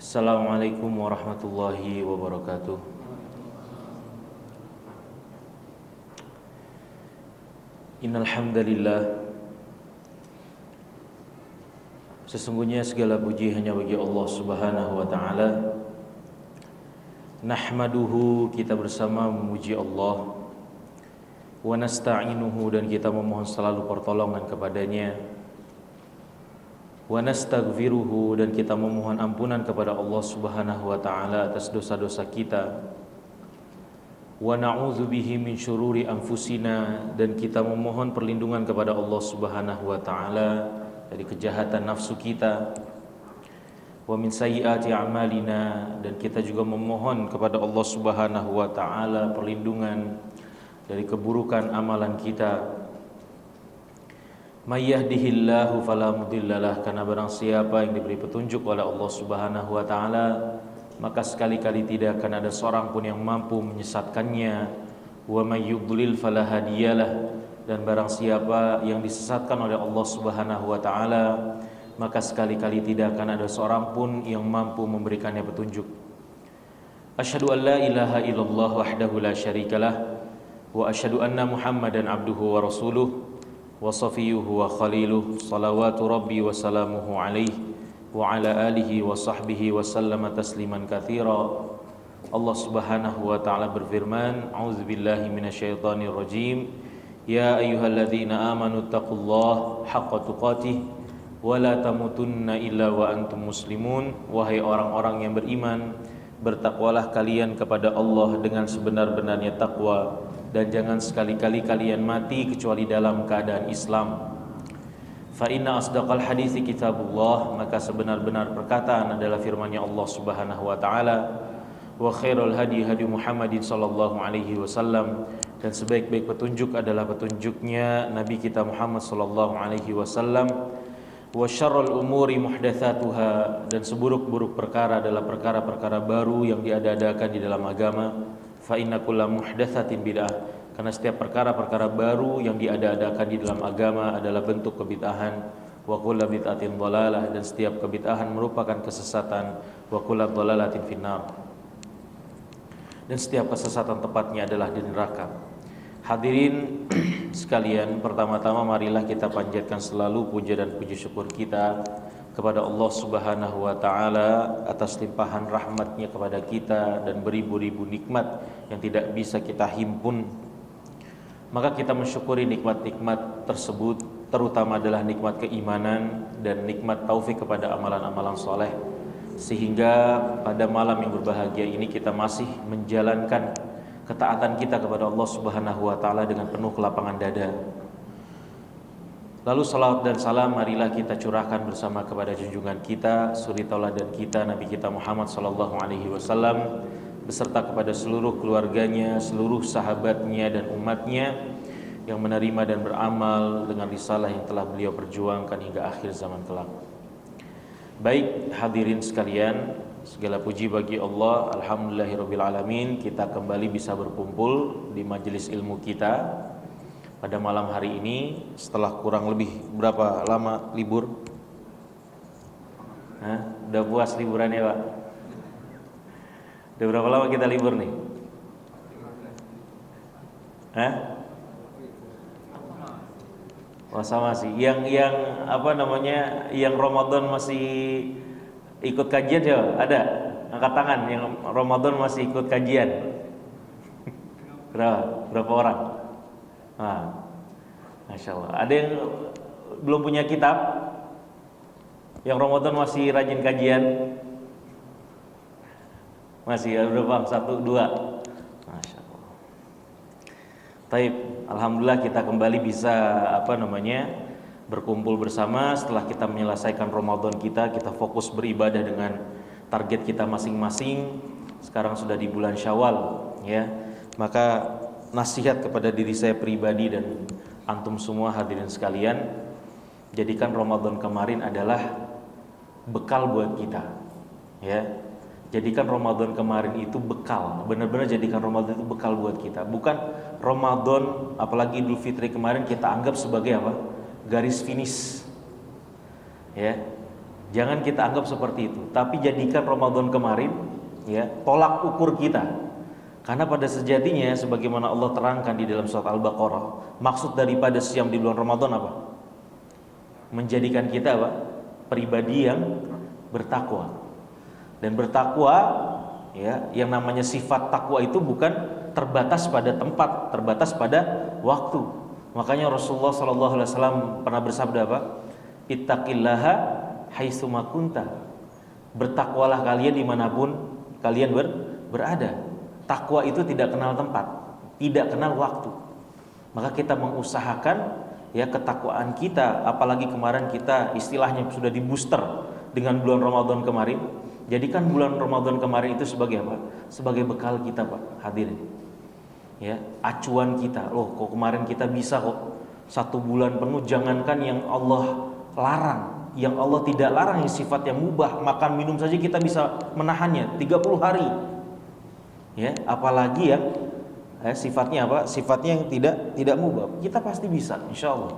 Assalamualaikum warahmatullahi wabarakatuh. Innal hamdalillah, sesungguhnya segala puji hanya bagi Allah Subhanahu wa taala. Nahmaduhu, kita bersama memuji Allah. Wa nasta'inuhu, dan kita memohon selalu pertolongan kepadanya. Wa nastaghfiruhu, dan kita memohon ampunan kepada Allah Subhanahu wa taala atas dosa-dosa kita. Wa na'udzu bihi min syururi anfusina, dan kita memohon perlindungan kepada Allah Subhanahu wa taala dari kejahatan nafsu kita. Wa min sayyiati a'malina, dan kita juga memohon kepada Allah Subhanahu wa taala perlindungan dari keburukan amalan kita. May yahdihillahu fala mudhillalah, karena barang siapa yang diberi petunjuk oleh Allah Subhanahu wa taala, maka sekali-kali tidak akan ada seorang pun yang mampu menyesatkannya. Wa may yudlil fala hadiyalah, dan barang siapa yang disesatkan oleh Allah Subhanahu wa taala, maka sekali-kali tidak akan ada seorang pun yang mampu memberikannya petunjuk. Asyhadu an la ilaha illallah wahdahu la syarikalah, wa asyhadu anna Muhammadan abduhu wa rasuluh wa safiyuhu wa khaliluh, salawatu rabbi wa salamuhu alaihi wa ala alihi wa sahbihi wa sallama tasliman katsira. Allah Subhanahu wa taala berfirman, a'udzubillahi minasyaitonir rajim, ya ayyuhalladzina amanu taqullaha haqqa tuqatih wa la tamutunna illa wa antum muslimun. Wahai orang-orang yang beriman, bertakwalah kalian kepada Allah dengan sebenar-benarnya takwa, dan jangan sekali-kali kalian mati kecuali dalam keadaan Islam. Fa inna asdaqal hadithi kitabullah, maka sebenar-benar perkataan adalah firman-Nya Allah Subhanahu wa taala. Wa khairul hadi hadi Muhammadin sallallahu alaihi wasallam, dan sebaik-baik petunjuk adalah petunjuknya Nabi kita Muhammad sallallahu alaihi wasallam. Wa syarrul umuri muhdatsatuha, dan seburuk-buruk perkara adalah perkara-perkara baru yang diada-adakan di dalam agama. Fa inna kulla muhdatsatin bid'ah, karena setiap perkara-perkara baru yang diada-adakan di dalam agama adalah bentuk kebid'ahan. Wa kullu bid'atin dhalalah, dan setiap kebid'ahan merupakan kesesatan. Wa kullu dhalalatin finnar, dan setiap kesesatan tepatnya adalah di neraka. Hadirin sekalian, pertama-tama marilah kita panjatkan selalu puja dan puji syukur kita kepada Allah Subhanahu wa taala atas limpahan rahmat-Nya kepada kita dan beribu-ribu nikmat yang tidak bisa kita himpun. Maka kita mensyukuri nikmat-nikmat tersebut, terutama adalah nikmat keimanan dan nikmat taufik kepada amalan-amalan soleh, sehingga pada malam yang berbahagia ini kita masih menjalankan ketaatan kita kepada Allah Subhanahu wa taala dengan penuh kelapangan dada. Lalu salawat dan salam marilah kita curahkan bersama kepada junjungan kita, suri tauladan kita, Nabi kita Muhammad sallallahu alaihi wasallam, beserta kepada seluruh keluarganya, seluruh sahabatnya dan umatnya yang menerima dan beramal dengan risalah yang telah beliau perjuangkan hingga akhir zaman kelak. Baik hadirin sekalian, segala puji bagi Allah, alhamdulillahirabbil alamin, kita kembali bisa berkumpul di majelis ilmu kita pada malam hari ini setelah kurang lebih berapa lama libur? Udah puas liburannya, Pak? Udah berapa lama kita libur nih? Wah, sama sih. Yang apa namanya? Yang Ramadan masih ikut kajian ya? Ada? Angkat tangan yang Ramadan masih ikut kajian. Berapa orang? Masya Allah. Ada yang belum punya kitab? Yang Ramadan masih rajin kajian? Masih ada berapa? 1, 2. Masya Allah. Taib. Alhamdulillah kita kembali bisa berkumpul bersama setelah kita menyelesaikan Ramadan kita fokus beribadah dengan target kita masing-masing. Sekarang sudah di bulan Syawal, ya. Maka nasihat kepada diri saya pribadi dan antum semua hadirin sekalian, jadikan Ramadan kemarin adalah bekal buat kita, ya. Jadikan Ramadan kemarin itu bekal, benar-benar jadikan Ramadan itu bekal buat kita. Bukan Ramadan, apalagi Idul Fitri kemarin kita anggap sebagai apa? Garis finish, ya. Jangan kita anggap seperti itu, tapi jadikan Ramadan kemarin ya tolak ukur kita. Karena pada sejatinya sebagaimana Allah terangkan di dalam surat Al-Baqarah, maksud daripada siam di bulan Ramadan apa? Menjadikan kita apa? Pribadi yang bertakwa. Dan bertakwa ya, yang namanya sifat takwa itu bukan terbatas pada tempat, terbatas pada waktu. Makanya Rasulullah SAW pernah bersabda apa? Ittaqillaha haitsuma kunta. Bertakwalah kalian dimanapun kalian berada. Takwa itu tidak kenal tempat, tidak kenal waktu. Maka kita mengusahakan ya ketakwaan kita, apalagi kemarin kita istilahnya sudah di booster dengan bulan Ramadan kemarin. Jadikan bulan Ramadan kemarin itu sebagai apa? Sebagai bekal kita, Pak, hadirin. Ya, acuan kita. Loh, kok kemarin kita bisa kok 1 bulan penuh, jangankan yang Allah larang, yang Allah tidak larang, yang sifat yang mubah, makan minum saja kita bisa menahannya 30 hari. Ya, apalagi yang sifatnya apa? Sifatnya yang tidak mubah. Kita pasti bisa, insyaallah.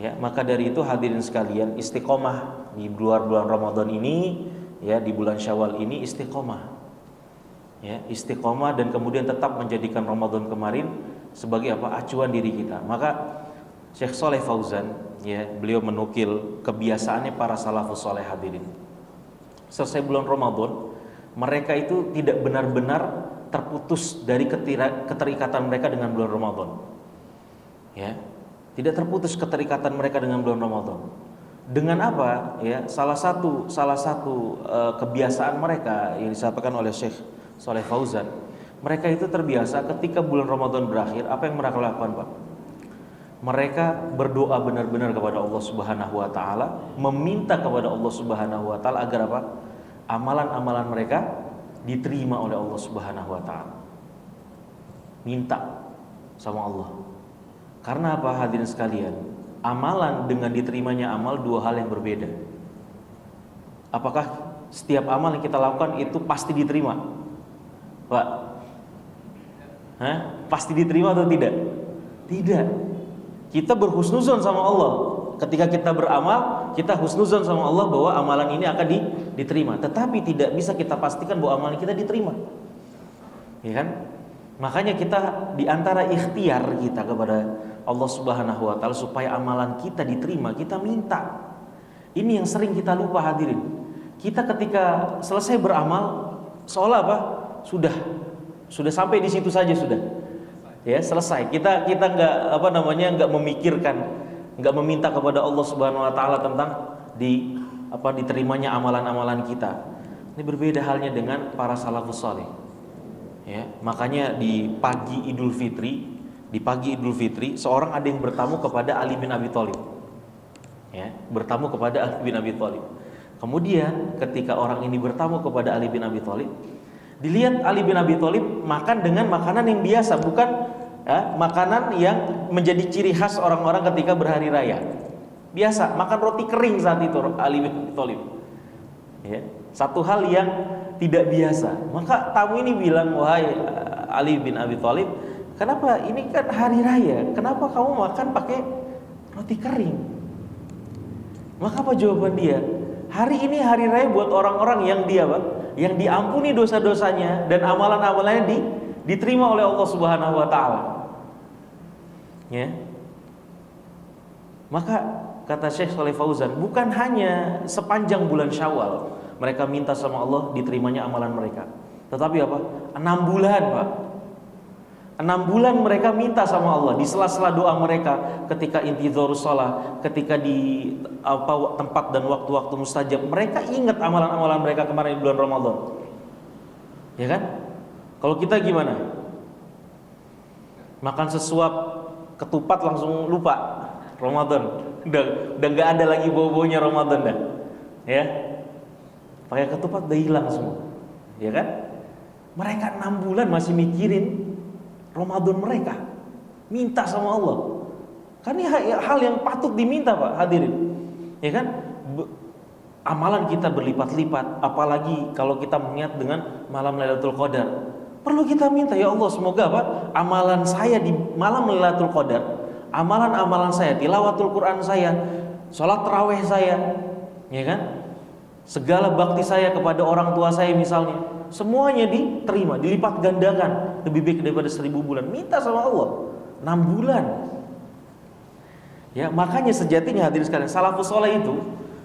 Ya, maka dari itu hadirin sekalian, istiqomah di bulan Ramadan ini, ya di bulan Syawal ini istiqomah. Ya, istiqomah dan kemudian tetap menjadikan Ramadan kemarin sebagai apa? Acuan diri kita. Maka Syekh Shalih Fauzan, ya, beliau menukil kebiasaannya para salafus saleh hadirin. Selesai bulan Ramadan, mereka itu tidak benar-benar terputus dari keterikatan mereka dengan bulan Ramadan. Ya, tidak terputus keterikatan mereka dengan bulan Ramadan. Dengan apa? Ya, salah satu kebiasaan mereka yang disampaikan oleh Syekh Shalih Fauzan, mereka itu terbiasa ketika bulan Ramadan berakhir, apa yang mereka lakukan, Pak? Mereka berdoa benar-benar kepada Allah Subhanahu wa taala, meminta kepada Allah Subhanahu wa taala agar apa? Amalan-amalan mereka diterima oleh Allah Subhanahu wa taala. Minta sama Allah. Karena apa, hadirin sekalian? Amalan dengan diterimanya amal dua hal yang berbeda. Apakah setiap amal yang kita lakukan itu pasti diterima, Pak? Pasti diterima atau tidak? Tidak. Kita berhusnuzon sama Allah. Ketika kita beramal, kita husnuzon sama Allah bahwa amalan ini akan diterima. Tetapi tidak bisa kita pastikan bahwa amalan kita diterima. Ya kan? Makanya kita diantara ikhtiar kita kepada Allah Subhanahu wa taala supaya amalan kita diterima, kita minta. Ini yang sering kita lupa hadirin. Kita ketika selesai beramal seolah apa? Sudah sampai di situ saja sudah. Ya, selesai. Kita enggak memikirkan, enggak meminta kepada Allah Subhanahu wa taala tentang diterimanya amalan-amalan kita. Ini berbeda halnya dengan para salafus saleh. Ya, makanya di pagi Idul Fitri seorang ada yang bertamu kepada Ali bin Abi Thalib. Ya, bertamu kepada Ali bin Abi Thalib. Kemudian ketika orang ini bertamu kepada Ali bin Abi Thalib, dilihat Ali bin Abi Thalib makan dengan makanan yang biasa, bukan makanan yang menjadi ciri khas orang-orang ketika berhari raya. Biasa, makan roti kering saat itu Ali bin Abi Thalib. Ya, satu hal yang tidak biasa. Maka tamu ini bilang, "Wahai Ali bin Abi Thalib, kenapa ini kan hari raya? Kenapa kamu makan pakai roti kering?" Maka apa jawaban dia? Hari ini hari raya buat orang-orang yang yang diampuni dosa-dosanya dan amalan-amalannya diterima oleh Allah Subhanahu wa taala. Ya. Maka kata Syekh Shalih Fauzan, bukan hanya sepanjang bulan Syawal mereka minta sama Allah diterimanya amalan mereka, tetapi apa? 6 bulan, Pak. 6 bulan mereka minta sama Allah di sela-sela doa mereka, ketika intidharus shalah, ketika di tempat dan waktu-waktu mustajab, mereka ingat amalan-amalan mereka kemarin di bulan Ramadan. Ya kan? Kalau kita gimana? Makan sesuap ketupat langsung lupa Ramadan. Udah enggak ada lagi bau-baunya Ramadan dah. Ya. Pakai ketupat udah hilang semua. Ya kan? Mereka 6 bulan masih mikirin Ramadan mereka, minta sama Allah. Kan ini hal yang patut diminta, Pak, hadirin. Ya kan? Amalan kita berlipat-lipat, apalagi kalau kita mengingat dengan malam Lailatul Qadar. Perlu kita minta, ya Allah, semoga Pak, amalan saya di malam Lailatul Qadar, amalan-amalan saya, tilawatul Quran saya, sholat tarawih saya, ya kan? segala bakti saya kepada orang tua saya misalnya, semuanya diterima, dilipat gandakan, lebih baik daripada 1000 bulan. Minta sama Allah 6 bulan. Ya, makanya sejatinya hadirin sekalian, salafus saleh itu,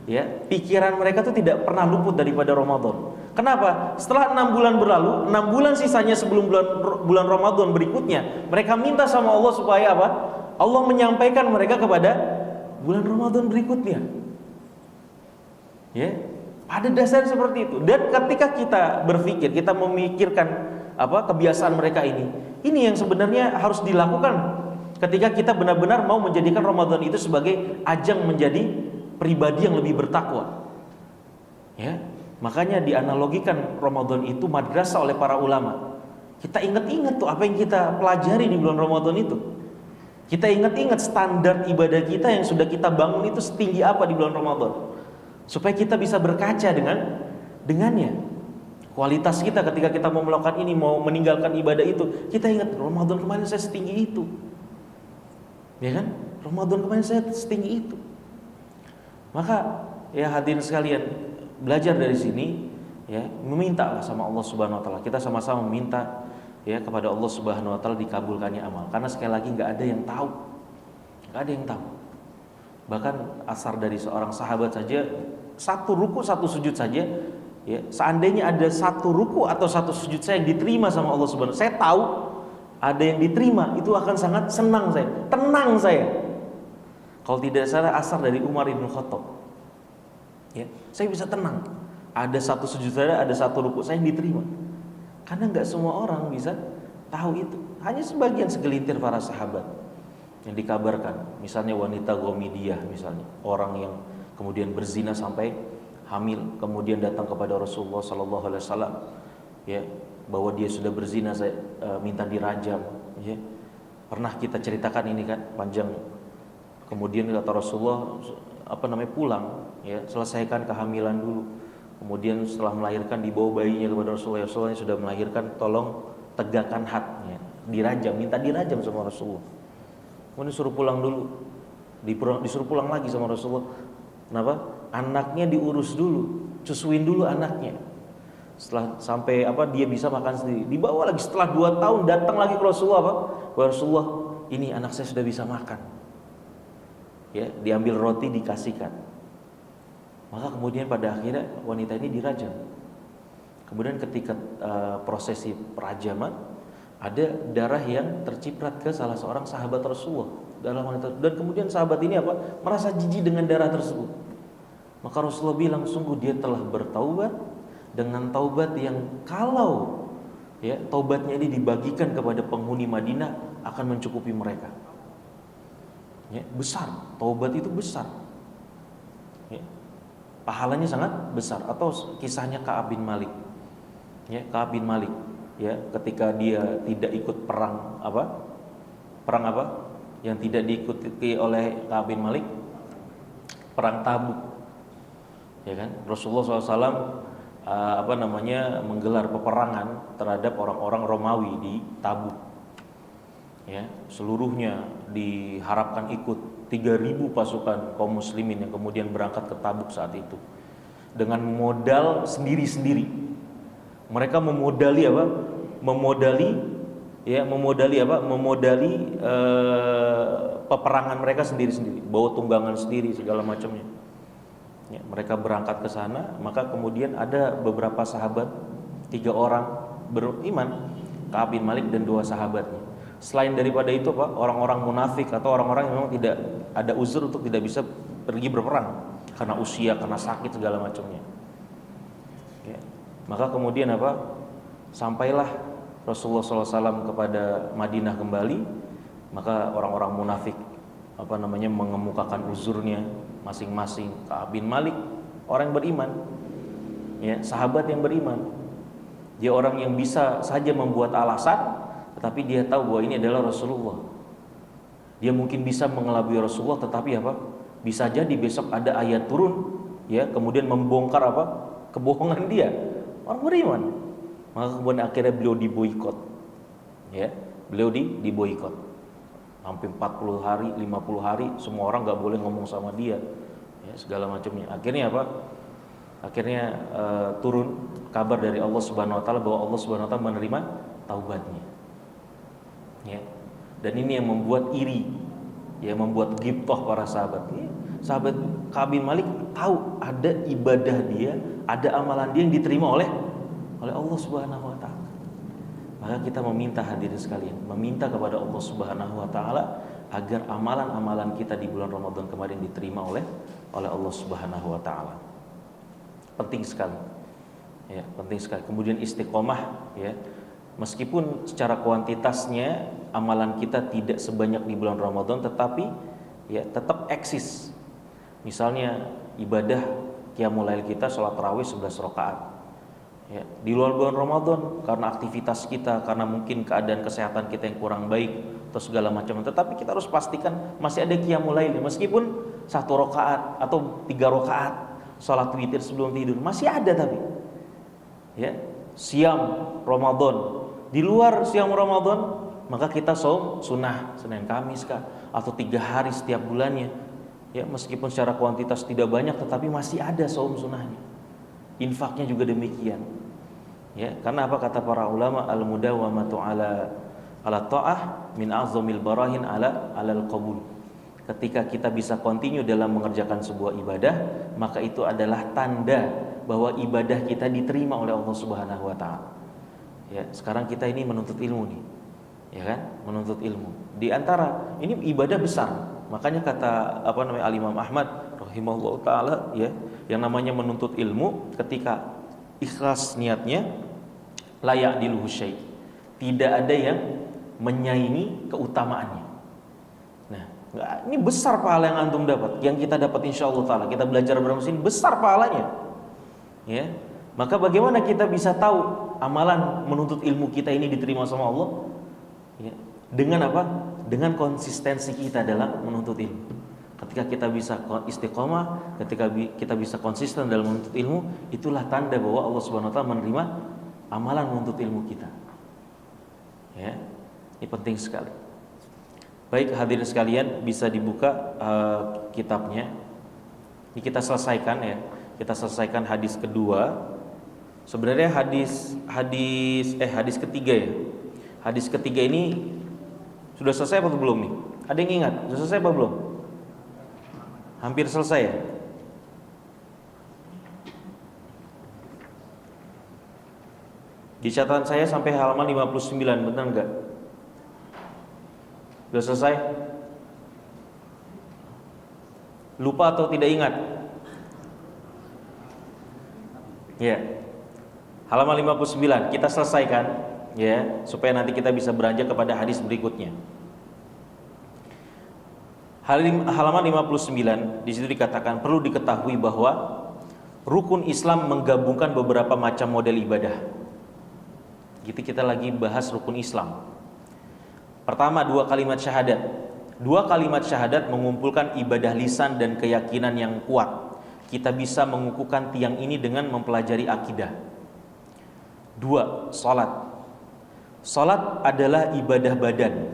ya, pikiran mereka tuh tidak pernah luput daripada Ramadan. Kenapa? Setelah 6 bulan berlalu, 6 bulan sisanya sebelum bulan Ramadan berikutnya, mereka minta sama Allah supaya apa? Allah menyampaikan mereka kepada bulan Ramadan berikutnya. Ya, pada dasarnya seperti itu. Dan ketika kita berpikir, kita memikirkan kebiasaan mereka ini yang sebenarnya harus dilakukan ketika kita benar-benar mau menjadikan Ramadan itu sebagai ajang menjadi pribadi yang lebih bertakwa. Ya, makanya dianalogikan Ramadan itu madrasah oleh para ulama. Kita ingat-ingat tuh apa yang kita pelajari di bulan Ramadan itu. Kita ingat-ingat standar ibadah kita yang sudah kita bangun itu setinggi apa di bulan Ramadan, supaya kita bisa berkaca dengannya. Kualitas kita ketika kita mau melakukan ini, mau meninggalkan ibadah itu, kita ingat Ramadan kemarin saya setinggi itu. Ya kan? Ramadan kemarin saya setinggi itu. Maka ya hadirin sekalian, belajar dari sini, ya, memintalah sama Allah Subhanahu wa taala. Kita sama-sama meminta ya kepada Allah Subhanahu wa taala dikabulkannya amal. Karena sekali lagi enggak ada yang tahu. Enggak ada yang tahu. Bahkan asar dari seorang sahabat saja, satu ruku satu sujud saja, ya, seandainya ada satu ruku atau satu sujud saya yang diterima sama Allah Subhanahu wa taala, saya tahu ada yang diterima, itu akan sangat senang saya, tenang saya. Kalau tidak salah asar dari Umar bin Khattab, ya, saya bisa tenang. Ada satu sujud saya, ada satu ruku saya yang diterima. Karena nggak semua orang bisa tahu itu. Hanya sebagian segelintir para sahabat yang dikabarkan. Misalnya wanita Ghamidiyah, misalnya orang yang kemudian berzina sampai hamil, kemudian datang kepada Rasulullah Sallallahu Alaihi Wasallam, ya, bahwa dia sudah berzina, saya minta dirajam. Ya. Pernah kita ceritakan ini kan panjang. Kemudian kata Rasulullah, pulang, ya, selesaikan kehamilan dulu. Kemudian setelah melahirkan dibawa bayinya kepada Rasulullah. Rasulullah sudah melahirkan, tolong tegakkan hadnya, dirajam, minta dirajam sama Rasulullah. Kemudian disuruh pulang dulu, disuruh pulang lagi sama Rasulullah. Kenapa? Anaknya diurus dulu, cusuin dulu anaknya. Setelah sampai dia bisa makan sendiri, dibawa lagi setelah 2 tahun, datang lagi ke Rasulullah, Rasulullah, ini anak saya sudah bisa makan. Ya, diambil roti dikasihkan. Maka kemudian pada akhirnya wanita ini dirajam. Kemudian ketika prosesi perajaman, ada darah yang terciprat ke salah seorang sahabat Rasulullah dalam wanita. Dan kemudian sahabat ini merasa jijik dengan darah tersebut. Maka Rasulullah bilang, sungguh dia telah bertaubat dengan taubat yang kalau ya taubatnya ini dibagikan kepada penghuni Madinah akan mencukupi mereka. Ya, besar, taubat itu besar. Ya, pahalanya sangat besar. Atau kisahnya Ka'ab bin Malik. Ya, Ka'ab bin Malik, ya, ketika dia tidak ikut perang yang tidak diikuti oleh Ka'ab bin Malik, perang Tabuk. Ya kan? Rasulullah SAW menggelar peperangan terhadap orang-orang Romawi di Tabuk. Ya, seluruhnya diharapkan ikut 3.000 pasukan kaum muslimin yang kemudian berangkat ke Tabuk saat itu dengan modal sendiri-sendiri. Mereka memodali peperangan mereka sendiri-sendiri, bawa tunggangan sendiri segala macamnya. Ya, mereka berangkat ke sana, maka kemudian ada beberapa sahabat, 3 orang beriman, Ka'ab bin Malik dan 2 sahabatnya. Selain daripada itu orang-orang munafik atau orang-orang yang memang tidak ada uzur untuk tidak bisa pergi berperang karena usia, karena sakit segala macamnya. Ya. Maka kemudian sampailah Rasulullah SAW kepada Madinah kembali, maka orang-orang munafik mengemukakan uzurnya masing-masing. Ka'ab bin Malik orang yang beriman, ya, sahabat yang beriman, dia orang yang bisa saja membuat alasan, tetapi dia tahu bahwa ini adalah Rasulullah. Dia mungkin bisa mengelabui Rasulullah, tetapi bisa jadi besok ada ayat turun, ya, kemudian membongkar kebohongan dia. Orang beriman. Maka kemudian akhirnya beliau diboikot. Ya, beliau diboikot. Hampir 40 hari, 50 hari semua orang enggak boleh ngomong sama dia. Ya, segala macamnya. Akhirnya Akhirnya turun kabar dari Allah Subhanahu wa taala bahwa Allah Subhanahu wa taala menerima taubatnya. Ya. Dan ini yang membuat iri, ya, membuat ghibthah para sahabat. Ya. Sahabat Ka'ab bin Malik tahu ada ibadah dia, ada amalan dia yang diterima oleh Allah Subhanahu wa taala. Maka kita meminta, hadirin sekalian, meminta kepada Allah Subhanahu wa taala agar amalan-amalan kita di bulan Ramadan kemarin diterima oleh Allah Subhanahu wa taala. Penting sekali. Ya, penting sekali. Kemudian istiqomah, ya. Meskipun secara kuantitasnya amalan kita tidak sebanyak di bulan Ramadan, tetapi ya tetap eksis. Misalnya ibadah qiyamul lail kita salat tarawih 11 rakaat. Ya, di luar bulan Ramadan karena aktivitas kita, karena mungkin keadaan kesehatan kita yang kurang baik atau segala macam, tetapi kita harus pastikan masih ada qiyamul lail, meskipun 1 rakaat atau 3 rakaat salat witir sebelum tidur masih ada. Tapi ya, siam Ramadan, di luar siam Ramadan maka kita saum sunnah Senin Kamis kah, atau 3 hari setiap bulannya. Ya, meskipun secara kuantitas tidak banyak tetapi masih ada saum sunnahnya. Infaknya juga demikian. Ya, karena apa kata para ulama, al-mudawamatu ala ta'ah min azamil barahin ala al-qabul. Ketika kita bisa continue dalam mengerjakan sebuah ibadah, maka itu adalah tanda bahwa ibadah kita diterima oleh Allah Subhanahu wa taala. Ya, sekarang kita ini menuntut ilmu nih. Ya kan? Menuntut ilmu. Di antara ini ibadah besar. Makanya kata Al-Imam Ahmad rahimahullah taala, ya, yang namanya menuntut ilmu ketika ikhlas niatnya, layak diluhu syai'. Tidak ada yang menyaingi keutamaannya. Nah, ini besar pahala yang antum dapat, yang kita dapat insyaallah taala. Kita belajar bersama sini besar pahalanya. Ya. Maka bagaimana kita bisa tahu amalan menuntut ilmu kita ini diterima sama Allah? Ya. Dengan apa? Dengan konsistensi kita dalam menuntut ilmu. Ketika kita bisa istiqomah, ketika kita bisa konsisten dalam menuntut ilmu, itulah tanda bahwa Allah Subhanahu wa taala menerima amalan menuntut ilmu kita. Ya. Ini penting sekali. Baik, hadirin sekalian, bisa dibuka kitabnya. Ini kita selesaikan, ya. Kita selesaikan hadis kedua. Sebenarnya hadis ketiga, ya. Hadis ketiga ini sudah selesai atau belum nih? Ada yang ingat? Sudah selesai apa belum? Hampir selesai, ya. Di catatan saya sampai halaman 59, benar enggak? Sudah selesai? Lupa atau tidak ingat? Ya. Halaman 59 kita selesaikan, ya, supaya nanti kita bisa beranjak kepada hadis berikutnya. Halaman 59 di situ dikatakan perlu diketahui bahwa rukun Islam menggabungkan beberapa macam model ibadah. Gitu, kita lagi bahas rukun Islam. Pertama, 2 kalimat syahadat. 2 kalimat syahadat mengumpulkan ibadah lisan dan keyakinan yang kuat. Kita bisa mengukuhkan tiang ini dengan mempelajari akidah. 2, salat. Salat adalah ibadah badan.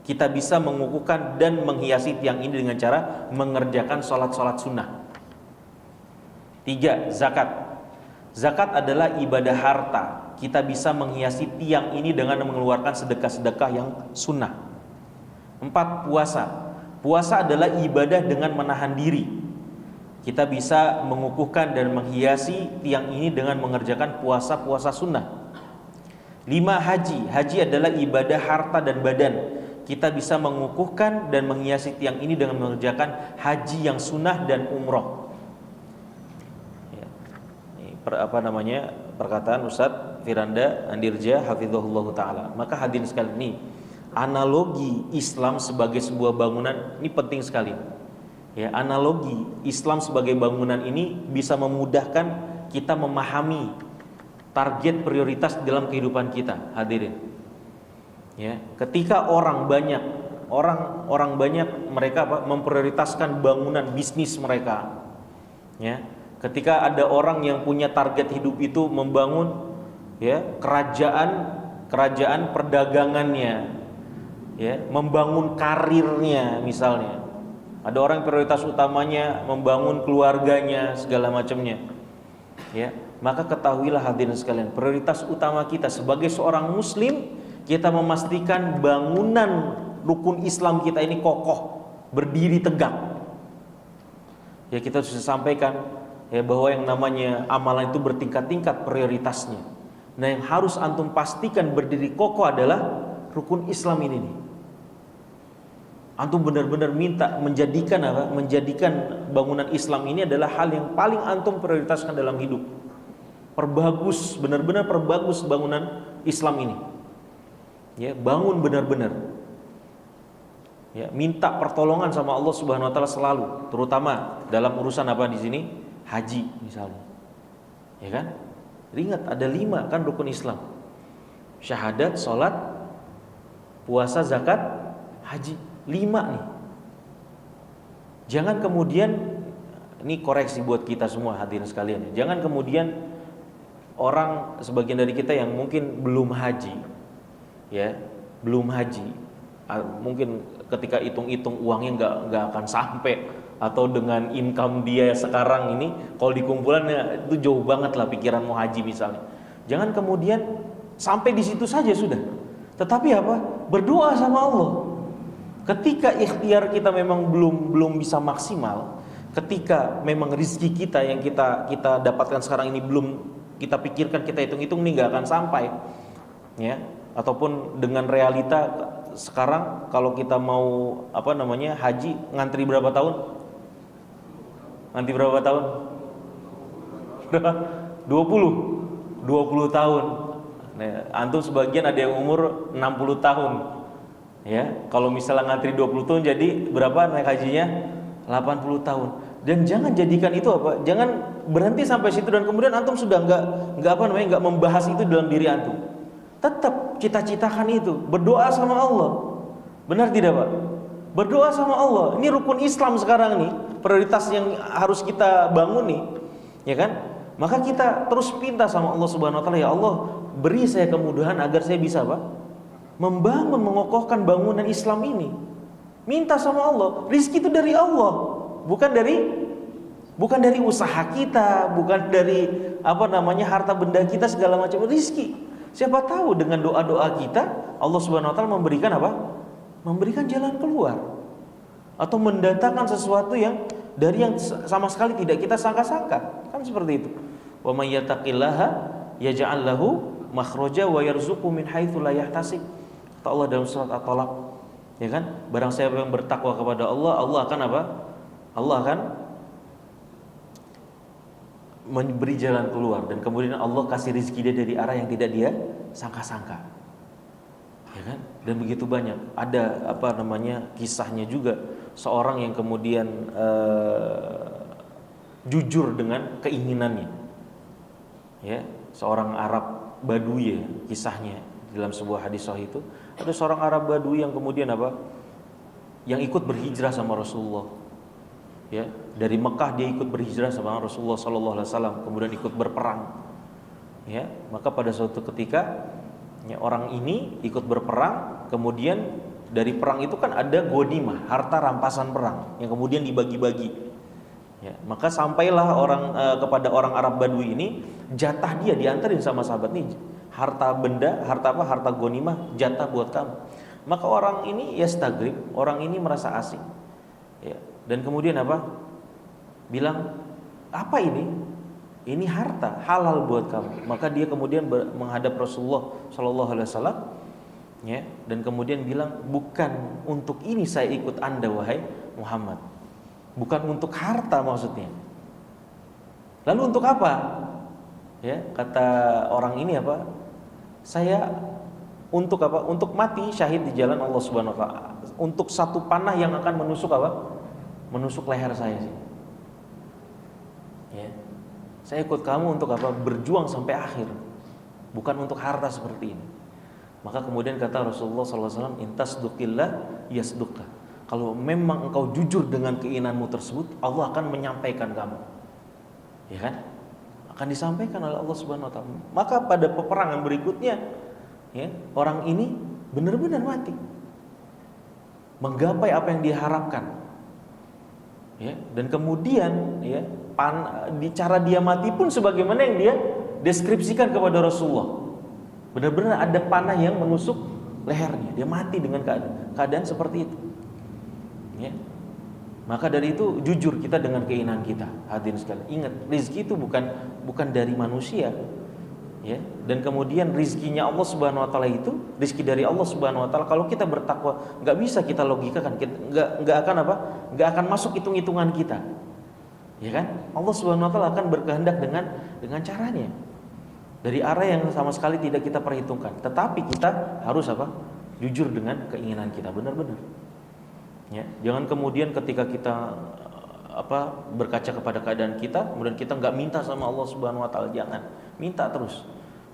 Kita bisa mengukuhkan dan menghiasi tiang ini dengan cara mengerjakan salat-salat sunnah. 3, zakat. Zakat adalah ibadah harta. Kita bisa menghiasi tiang ini dengan mengeluarkan sedekah-sedekah yang sunnah. 4, puasa. Puasa adalah ibadah dengan menahan diri. Kita bisa mengukuhkan dan menghiasi tiang ini dengan mengerjakan puasa-puasa sunnah. 5, haji. Haji adalah ibadah harta dan badan. Kita bisa mengukuhkan dan menghiasi tiang ini dengan mengerjakan haji yang sunnah dan umroh. Ya. Ini perkataan Ustadz Firanda Andirja hafizahullah ta'ala. Maka hadirin sekalian, ini analogi Islam sebagai sebuah bangunan ini penting sekali. Ya, analogi Islam sebagai bangunan ini bisa memudahkan kita memahami target prioritas dalam kehidupan kita, hadirin. Ya, ketika orang banyak mereka memprioritaskan bangunan bisnis mereka. Ya, ketika ada orang yang punya target hidup itu membangun, ya, kerajaan perdagangannya, ya, membangun karirnya misalnya. Ada orang prioritas utamanya membangun keluarganya, segala macamnya. Ya, maka ketahuilah hadirin sekalian, prioritas utama kita sebagai seorang muslim, kita memastikan bangunan rukun Islam kita ini kokoh, berdiri tegak. Ya, kita sudah sampaikan ya bahwa yang namanya amalan itu bertingkat-tingkat prioritasnya. Nah, yang harus antum pastikan berdiri kokoh adalah rukun Islam ini nih. Antum benar-benar minta menjadikan apa? Menjadikan bangunan Islam ini adalah hal yang paling antum prioritaskan dalam hidup. Perbagus, benar-benar perbagus bangunan Islam ini. Ya, bangun benar-benar. Ya, minta pertolongan sama Allah Subhanahu wa taala selalu, terutama dalam urusan apa di sini? Haji misalnya. Ya kan? Ingat ada 5 kan rukun Islam. Syahadat, salat, puasa, zakat, haji. 5 nih. Jangan kemudian, ini koreksi buat kita semua hadirin sekalian. Jangan kemudian orang sebagian dari kita yang mungkin belum haji, ya, belum haji, mungkin ketika hitung-hitung uangnya nggak akan sampai, atau dengan income dia sekarang ini kalau dikumpulan ya, itu jauh banget lah pikiran mau haji misalnya. Jangan kemudian sampai di situ saja sudah. Tetapi apa? Berdoa sama Allah. Ketika ikhtiar kita memang belum bisa maksimal, ketika memang rizki kita yang kita dapatkan sekarang ini belum kita pikirkan, kita hitung-hitung ini nggak akan sampai, ya. Ataupun dengan realita sekarang kalau kita mau haji, ngantri berapa tahun? Nanti berapa tahun? 20 tahun. Nah, antum sebagian ada yang umur 60 tahun. Ya, kalau misalnya ngantri 20 tahun jadi berapa naik hajinya? 80 tahun. Dan jangan jadikan itu apa? Jangan berhenti sampai situ dan kemudian antum sudah enggak membahas itu dalam diri antum. Tetap cita-citakan itu, berdoa sama Allah. Benar tidak, Pak? Berdoa sama Allah. Ini rukun Islam sekarang nih, prioritas yang harus kita bangun nih. Ya kan? Maka kita terus minta sama Allah Subhanahu wa taala, ya Allah, beri saya kemudahan agar saya bisa apa? Membangun, mengokohkan bangunan Islam ini. Minta sama Allah. Rizki itu dari Allah, bukan dari usaha kita, bukan dari harta benda kita segala macam. Rizki, siapa tahu dengan doa-doa kita Allah Subhanahu wa taala memberikan apa? Memberikan jalan keluar, atau mendatangkan sesuatu yang dari yang sama sekali tidak kita sangka-sangka. Kan seperti itu. Wa may yattaqillaha yaj'al lahu makhraja wa yarzuqhu min haitsu la yahtasib. Kata Allah dalam surat At-Talaq, ya kan? Barang siapa yang bertakwa kepada Allah, Allah akan apa? Allah akan memberi jalan keluar, dan kemudian Allah kasih rezeki dia dari arah yang tidak dia sangka-sangka. Ya kan? Dan begitu banyak. Ada kisahnya juga seorang yang kemudian jujur dengan keinginannya. Ya, seorang Arab Badui ya, kisahnya dalam sebuah hadis sahih itu. Ada seorang Arab Badui yang kemudian yang ikut berhijrah sama Rasulullah. Ya, dari Mekah dia ikut berhijrah sama Rasulullah sallallahu alaihi wasallam, kemudian ikut berperang. Ya, maka pada suatu ketika ya, orang ini ikut berperang, kemudian dari perang itu kan ada ghanimah, harta rampasan perang yang kemudian dibagi-bagi. Ya, maka sampailah kepada orang Arab Badui ini, jatah dia diantarin sama sahabat nih, harta ghanimah jatah buat kamu. Maka orang ini yastagrib, orang ini merasa asing. Ya, dan kemudian bilang, apa ini? Ini harta halal buat kamu. Maka dia kemudian menghadap Rasulullah Shallallahu Alaihi Wasallam, ya, dan kemudian bilang, bukan untuk ini saya ikut Anda wahai Muhammad, bukan untuk harta maksudnya. Lalu untuk apa? Ya, kata orang ini saya untuk apa? Untuk mati syahid di jalan Allah Subhanahu Wa Taala. Untuk satu panah yang akan menusuk menusuk leher saya sih. Ya. Saya ikut kamu untuk apa? Berjuang sampai akhir, bukan untuk harta seperti ini. Maka kemudian kata Rasulullah SAW, intasduqillah yasduqka. Kalau memang engkau jujur dengan keinginanmu tersebut, Allah akan menyampaikan kamu. Ya kan? Akan disampaikan oleh Allah Subhanahu Wa Taala. Maka pada peperangan berikutnya, ya, orang ini benar-benar mati, menggapai apa yang diharapkan. Ya, dan kemudian ya di cara dia mati pun sebagaimana yang dia deskripsikan kepada Rasulullah. Benar-benar ada panah yang menusuk lehernya. Dia mati dengan keadaan seperti itu. Ya. Maka dari itu jujur kita dengan keinginan kita. Hadirin sekalian, ingat rezeki itu bukan dari manusia. Ya. Dan kemudian rizkinya Allah Subhanahu wa taala itu, rizki dari Allah Subhanahu wa taala, kalau kita bertakwa, enggak bisa kita logikakan, enggak akan masuk hitung-hitungan kita. Ya kan? Allah Subhanahu wa taala akan berkehendak dengan caranya. Dari arah yang sama sekali tidak kita perhitungkan. Tetapi kita harus jujur dengan keinginan kita, benar-benar. Ya, jangan kemudian ketika kita berkaca kepada keadaan kita, kemudian kita nggak minta sama Allah Subhanahu wa taala, jangan. Minta terus.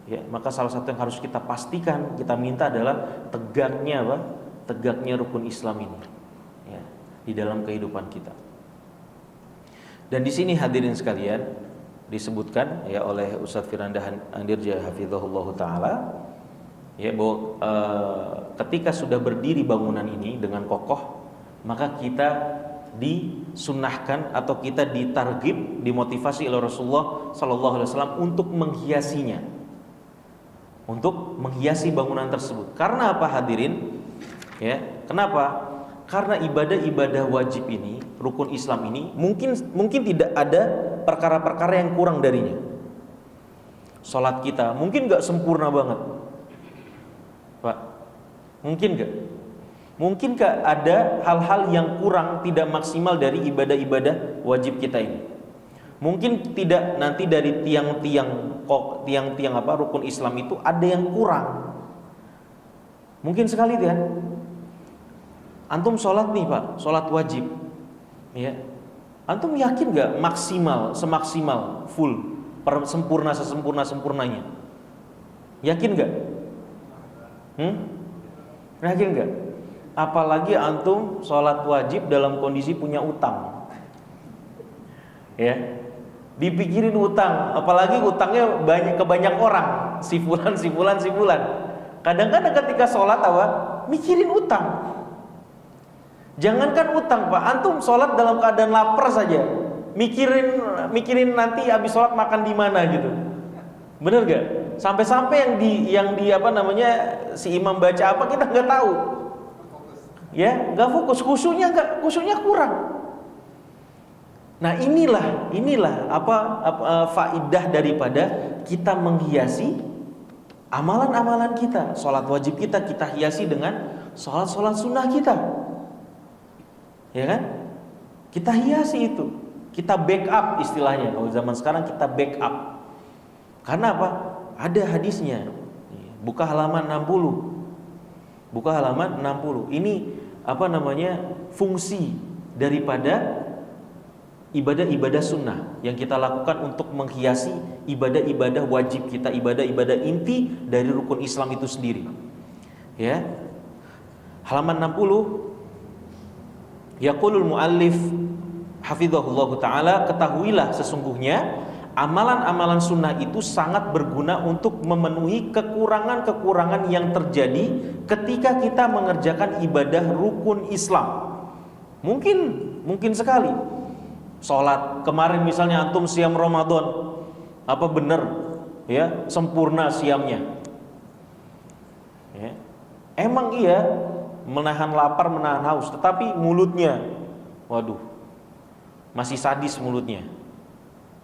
Ya, maka salah satu yang harus kita pastikan kita minta adalah tegaknya rukun Islam ini. Ya, di dalam kehidupan kita. Dan di sini hadirin sekalian disebutkan ya oleh Ustaz Firanda Andirja hafizahullah taala ya bahwa ketika sudah berdiri bangunan ini dengan kokoh, maka kita disunnahkan atau kita ditarghib, dimotivasi oleh Rasulullah sallallahu alaihi wasallam untuk menghiasinya, untuk menghiasi bangunan tersebut. Karena apa hadirin? Ya, kenapa? Karena ibadah-ibadah wajib ini, rukun Islam ini mungkin tidak ada perkara-perkara yang kurang darinya. Salat kita mungkin gak sempurna banget, Pak. Mungkin gak? Mungkinkah ada hal-hal yang kurang, tidak maksimal dari ibadah-ibadah wajib kita ini? Mungkin tidak nanti dari tiang-tiang rukun Islam itu ada yang kurang. Mungkin sekali kan? Antum sholat nih Pak, sholat wajib, ya. Antum yakin gak semaksimal, full, sempurnanya? Yakin gak? Yakin gak? Apalagi antum sholat wajib dalam kondisi punya utang, ya. Dipikirin utang, apalagi utangnya ke banyak orang, si fulan. Kadang-kadang ketika sholat mikirin utang. Jangankan utang Pak, antum sholat dalam keadaan lapar saja, mikirin nanti habis sholat makan di mana gitu. Bener gak? Sampai-sampai yang di si imam baca apa kita nggak tahu. Ya, nggak fokus, khusyuknya kurang. Nah inilah faidah daripada kita menghiasi amalan-amalan kita. Sholat wajib kita hiasi dengan sholat sunnah kita. Ya kan? Kita hiasi itu. Kita backup istilahnya. Kalau zaman sekarang kita backup. Karena apa? Ada hadisnya. Buka halaman 60. Buka halaman 60. Ini fungsi daripada ibadah-ibadah sunnah yang kita lakukan untuk menghiasi ibadah-ibadah wajib kita, ibadah-ibadah inti dari rukun Islam itu sendiri. Ya. Halaman 60. Yaqulul muallif hafizahullah taala, ketahuilah sesungguhnya amalan-amalan sunnah itu sangat berguna untuk memenuhi kekurangan-kekurangan yang terjadi ketika kita mengerjakan ibadah rukun Islam. Mungkin sekali sholat kemarin misalnya antum siam Ramadan, benar ya sempurna siamnya ya? Emang iya menahan lapar, menahan haus, tetapi mulutnya, waduh, masih sadis mulutnya,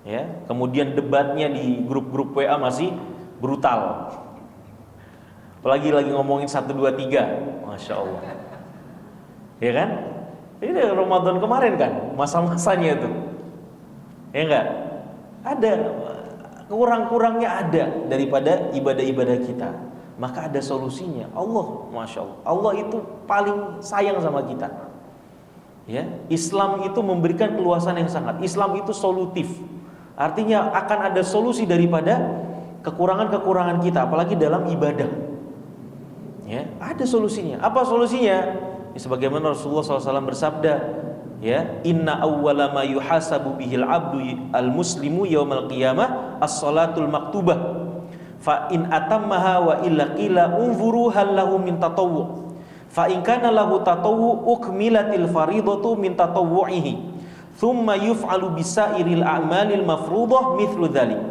ya. Kemudian debatnya di grup-grup WA masih brutal, apalagi lagi ngomongin 1, 2, 3, masya Allah, ya kan? Ini Ramadan kemarin kan, masa-masanya itu, ya enggak? Ada kurang-kurangnya ada daripada ibadah-ibadah kita. Maka ada solusinya. Allah, masya Allah, Allah itu paling sayang sama kita. Ya, Islam itu memberikan keluasan yang sangat. Islam itu solutif. Artinya akan ada solusi daripada kekurangan-kekurangan kita, apalagi dalam ibadah. Ya, ada solusinya. Apa solusinya? Ya, sebagaimana Rasulullah SAW bersabda, ya, inna awwala ma yuhasabu bihil abdu al-muslimu yaumal qiyamah as-salatul maktubah. Fa in atammaha wa illa qila unzuru hal lahu min tatawwu. Fa in kana lahu tatawwu ukmilatil faridatu min tatawwu'ihi. thumma yuf'alu bisairil a'malil mafruḍah mithlu dzalik.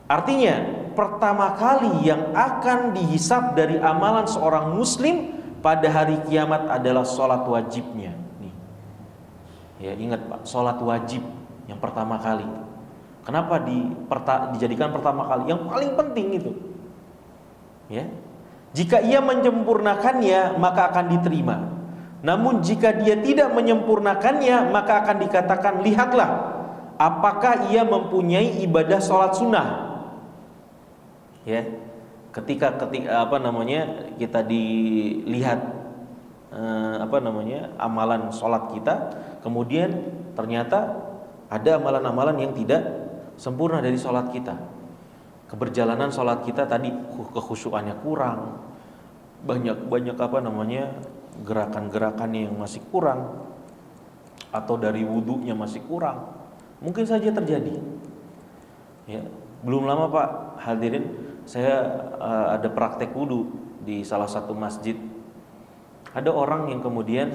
Artinya, pertama kali yang akan dihisab dari amalan seorang muslim pada hari kiamat adalah sholat wajibnya. Nih. Ya, ingat Pak, sholat wajib yang pertama kali. Kenapa dijadikan pertama kali? Yang paling penting itu. Ya. Jika ia menyempurnakannya, maka akan diterima. Namun jika dia tidak menyempurnakannya, maka akan dikatakan, lihatlah apakah ia mempunyai ibadah sholat sunnah. Ya. Ketika kita dilihat amalan sholat kita, kemudian ternyata ada amalan-amalan yang tidak sempurna dari sholat kita. Keberjalanan sholat kita tadi kekhusyuannya kurang, banyak gerakan-gerakan yang masih kurang, atau dari wudunya masih kurang, mungkin saja terjadi. Ya, belum lama Pak hadirin, saya ada praktek wudu di salah satu masjid. Ada orang yang kemudian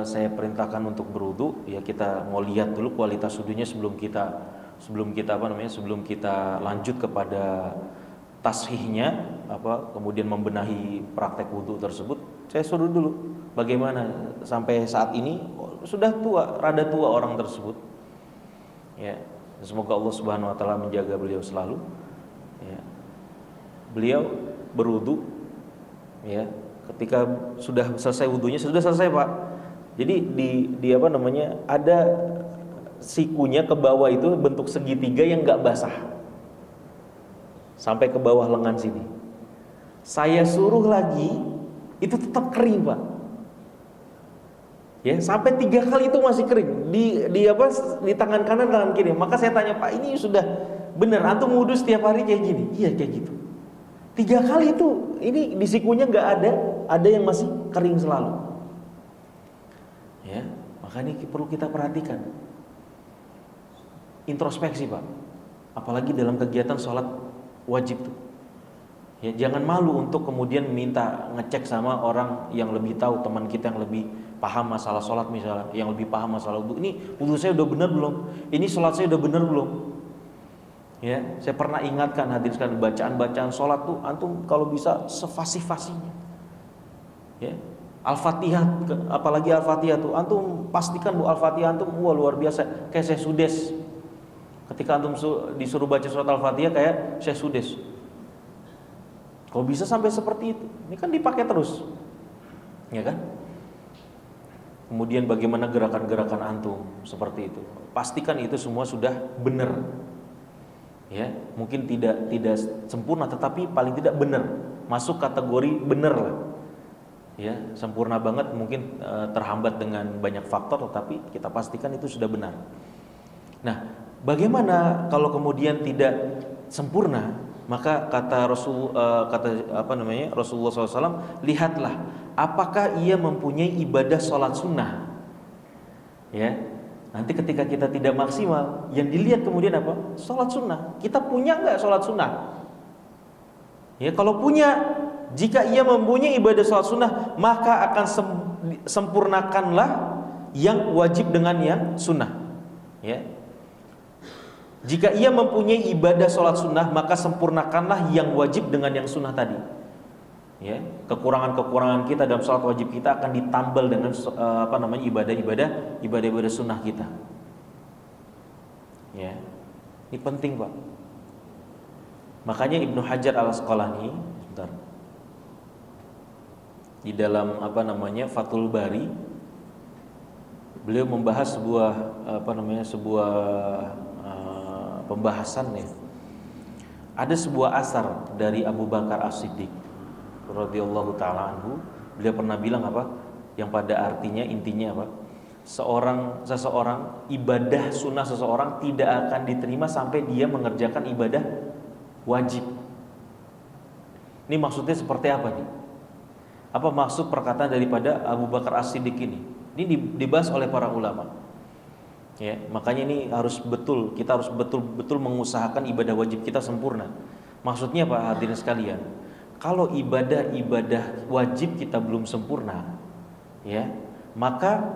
saya perintahkan untuk berwudu. Ya, kita mau lihat dulu kualitas wudunya sebelum kita lanjut kepada tashihnya, kemudian membenahi praktek wudu tersebut. Saya suruh dulu bagaimana sampai saat ini. Sudah rada tua orang tersebut. Ya, semoga Allah Subhanahu wa taala menjaga beliau selalu. Ya. Beliau berwudu, ya, ketika sudah selesai wudunya, sudah selesai Pak. Jadi ada sikunya ke bawah itu bentuk segitiga yang nggak basah sampai ke bawah lengan sini. Saya suruh lagi, itu tetap kering Pak. Ya, sampai 3 kali itu masih kering di tangan kanan, tangan kiri. Maka saya tanya, Pak, ini sudah benar antum wudu setiap hari kayak gini? Iya, kayak gitu. 3 kali itu, ini di sikunya nggak ada yang masih kering selalu. Ya, makanya perlu kita perhatikan. Introspeksi Pak, apalagi dalam kegiatan sholat wajib tuh. Ya, jangan malu untuk kemudian minta ngecek sama orang yang lebih tahu, teman kita yang lebih paham masalah sholat misalnya, yang lebih paham masalah wudu. Ini wudu saya udah benar belum? Ini sholat saya udah benar belum? Ya, saya pernah ingatkan hadirin sekalian, bacaan sholat tuh antum kalau bisa sefasih-fasihnya. Ya, Al-Fatihah, apalagi Al-Fatihah tuh antum pastikan Bu Al-Fatihah antum luar biasa, kayak Syekh Sudes. Ketika antum disuruh baca surat Al-Fatihah kayak Syekh Sudes. Kalau bisa sampai seperti itu, ini kan dipakai terus, ya kan? Kemudian bagaimana gerakan-gerakan antum seperti itu, pastikan itu semua sudah benar. Ya, mungkin tidak sempurna, tetapi paling tidak benar, masuk kategori benar lah. Ya, sempurna banget mungkin terhambat dengan banyak faktor, tetapi kita pastikan itu sudah benar. Nah, bagaimana kalau kemudian tidak sempurna? Maka kata Rasulullah SAW, lihatlah apakah ia mempunyai ibadah sholat sunnah. Ya, nanti ketika kita tidak maksimal, yang dilihat kemudian apa? Sholat sunnah. Kita punya nggak sholat sunnah? Ya, kalau punya, jika ia mempunyai ibadah sholat sunnah, maka akan sempurnakanlah yang wajib dengan yang sunnah. Ya. Jika ia mempunyai ibadah sholat sunnah, maka sempurnakanlah yang wajib dengan yang sunnah tadi. Ya, kekurangan-kekurangan kita dalam sholat wajib kita akan ditambal dengan ibadah-ibadah sunnah kita. Ya, ini penting Pak. Makanya Ibnu Hajar Al-Asqalani, di dalam Fathul Bari, beliau membahas sebuah pembahasan ya. Ada sebuah asar dari Abu Bakar As-Siddiq radhiyallahu taala anhu. Beliau pernah bilang yang pada artinya intinya seseorang ibadah sunnah seseorang tidak akan diterima sampai dia mengerjakan ibadah wajib. Ini maksudnya seperti apa nih? Apa maksud perkataan daripada Abu Bakar As-Siddiq ini? Ini dibahas oleh para ulama. Ya, makanya ini kita harus betul-betul mengusahakan ibadah wajib kita sempurna. Maksudnya Pak hadirin sekalian, kalau ibadah wajib kita belum sempurna, ya, maka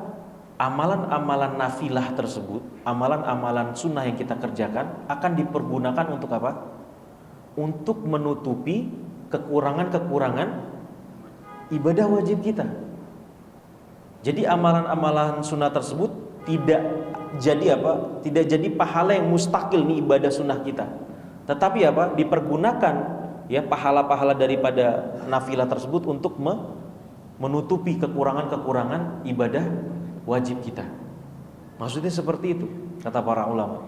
amalan-amalan nafilah tersebut, amalan-amalan sunnah yang kita kerjakan akan dipergunakan untuk apa? Untuk menutupi kekurangan-kekurangan ibadah wajib kita. Jadi amalan-amalan sunnah tersebut tidak jadi apa? Tidak jadi pahala yang mustakil nih ibadah sunnah kita. Tetapi apa? Dipergunakan ya pahala-pahala daripada nafilah tersebut untuk menutupi kekurangan-kekurangan ibadah wajib kita. Maksudnya seperti itu kata para ulama.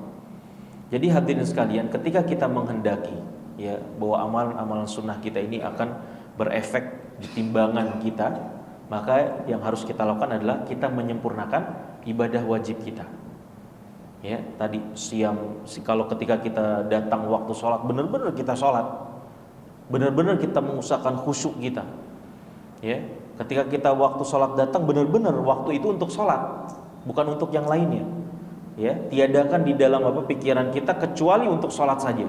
Jadi hadirin sekalian, ketika kita menghendaki ya bahwa amalan-amalan sunnah kita ini akan berefek di timbangan kita, maka yang harus kita lakukan adalah kita menyempurnakan ibadah wajib kita. Ya, tadi kalau ketika kita datang waktu sholat, benar-benar kita sholat, benar-benar kita mengusahakan khusyuk kita. Ya, ketika kita waktu sholat datang, benar-benar waktu itu untuk sholat, bukan untuk yang lainnya. Ya, tiadakan di dalam pikiran kita kecuali untuk sholat saja.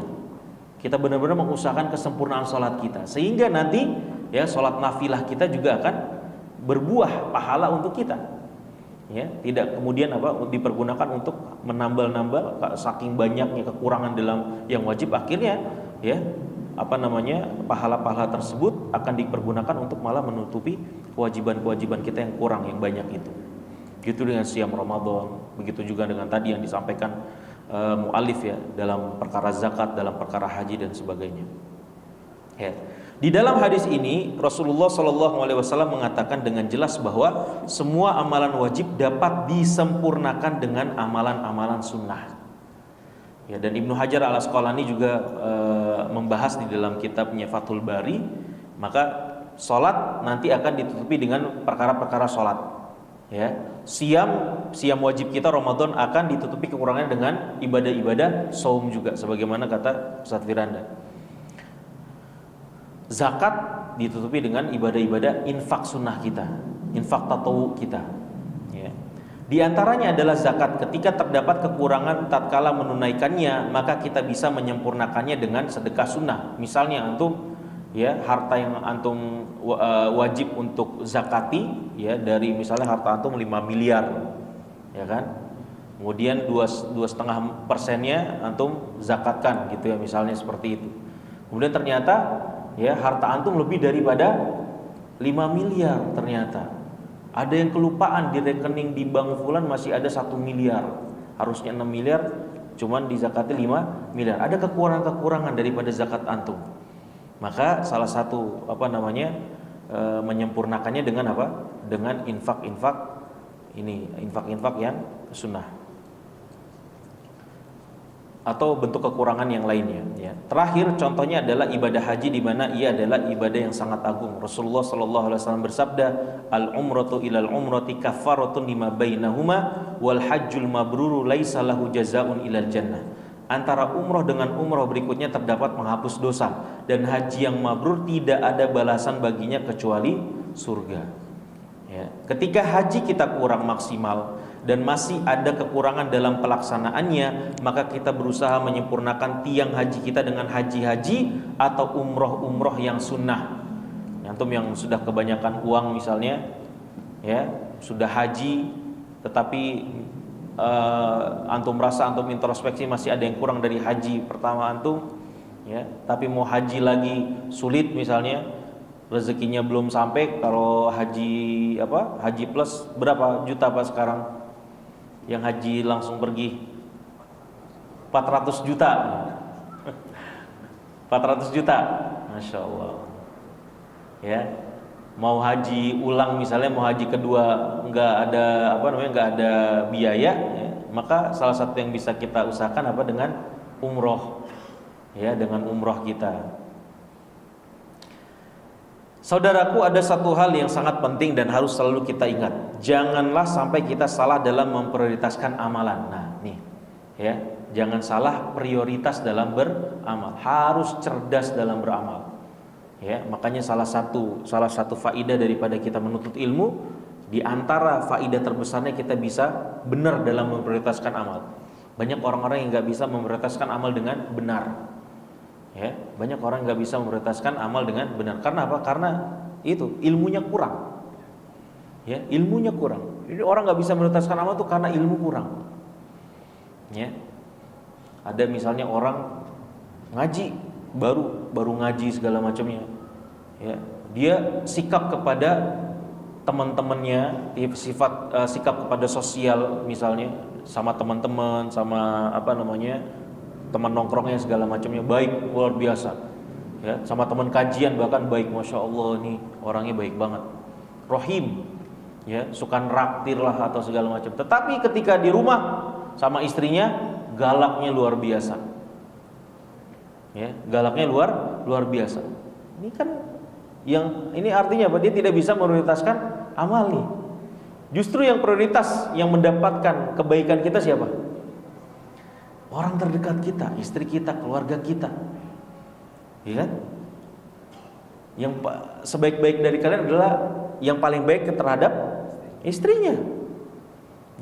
Kita benar-benar mengusahakan kesempurnaan sholat kita, sehingga nanti ya sholat nafilah kita juga akan berbuah pahala untuk kita. Ya, tidak kemudian dipergunakan untuk menambal-nambal saking banyaknya kekurangan dalam yang wajib, akhirnya ya pahala-pahala tersebut akan dipergunakan untuk malah menutupi kewajiban-kewajiban kita yang kurang yang banyak itu. Begitu dengan siam Ramadan, begitu juga dengan tadi yang disampaikan mu'alif ya dalam perkara zakat, dalam perkara haji dan sebagainya. Ya. Di dalam hadis ini Rasulullah SAW mengatakan dengan jelas bahwa semua amalan wajib dapat disempurnakan dengan amalan-amalan sunnah. Ya, dan Ibnu Hajar Al-Asqalani juga membahas di dalam kitabnya Fathul Bari, maka sholat nanti akan ditutupi dengan perkara-perkara sholat. Ya, siam wajib kita Ramadan akan ditutupi kekurangannya dengan ibadah-ibadah saum juga, sebagaimana kata Ustaz Firanda. Zakat ditutupi dengan ibadah-ibadah infak sunnah kita, infak tatawu kita. Ya. Di antaranya adalah zakat. Ketika terdapat kekurangan tatkala menunaikannya, maka kita bisa menyempurnakannya dengan sedekah sunnah. Misalnya antum ya harta yang antum wajib untuk zakati ya dari misalnya harta antum 5 miliar, ya kan? Kemudian 2,5% antum zakatkan gitu ya, misalnya seperti itu. Kemudian ternyata ya harta antum lebih daripada 5 miliar ternyata. Ada yang kelupaan di rekening di bank fulan masih ada 1 miliar. Harusnya 6 miliar, cuman dizakati 5 miliar. Ada kekurangan-kekurangan daripada zakat antum. Maka salah satu menyempurnakannya dengan apa? Dengan infak-infak yang sunnah. Atau bentuk kekurangan yang lainnya ya. Terakhir contohnya adalah ibadah haji, di mana ia adalah ibadah yang sangat agung. Rasulullah SAW bersabda, al-umratu ilal umrati kafaratun lima bainahuma wal hajjul mabruru laisa lahu jazaun ilal jannah. Antara umroh dengan umroh berikutnya terdapat menghapus dosa, dan haji yang mabrur tidak ada balasan baginya kecuali surga. Ya. Ketika haji kita kurang maksimal dan masih ada kekurangan dalam pelaksanaannya, maka kita berusaha menyempurnakan tiang haji kita dengan haji-haji atau umroh-umroh yang sunnah. Antum yang sudah kebanyakan uang misalnya, ya sudah haji, tetapi antum merasa antum introspeksi masih ada yang kurang dari haji pertama antum, ya, tapi mau haji lagi sulit misalnya, rezekinya belum sampai. Kalau haji plus berapa juta Pak sekarang? Yang haji langsung pergi 400 juta 400 juta, Masya Allah ya. Mau haji ulang misalnya, mau haji kedua nggak ada biaya ya, maka salah satu yang bisa kita usahakan dengan umroh ya, dengan umroh kita. Saudaraku, ada satu hal yang sangat penting dan harus selalu kita ingat. Janganlah sampai kita salah dalam memprioritaskan amalan. Nah, nih, ya, jangan salah prioritas dalam beramal. Harus cerdas dalam beramal. Ya, makanya salah satu faidah daripada kita menuntut ilmu, di antara faidah terbesarnya kita bisa benar dalam memprioritaskan amal. Banyak orang-orang yang nggak bisa memprioritaskan amal dengan benar. Ya, banyak orang nggak bisa memprioritaskan amal dengan benar. Karena apa? Karena itu ilmunya kurang. Ya, ilmunya kurang. Ini orang nggak bisa menuntaskan amal tuh karena ilmu kurang. Ya, ada misalnya orang ngaji, baru ngaji segala macamnya. Ya, dia sikap kepada teman-temannya, sikap kepada sosial misalnya, sama teman-teman, sama teman nongkrongnya segala macamnya baik, luar biasa. Ya, sama teman kajian bahkan baik, masya Allah nih orangnya baik banget, rohim, ya, suka nraktir lah atau segala macam. Tetapi ketika di rumah sama istrinya galaknya luar biasa. Ya, galaknya luar biasa. Ini kan ini artinya apa? Dia tidak bisa prioritaskan amal nih. Justru yang prioritas yang mendapatkan kebaikan kita siapa? Orang terdekat kita, istri kita, keluarga kita. Ya kan? Yang sebaik-baik dari kalian adalah yang paling baik terhadap istrinya.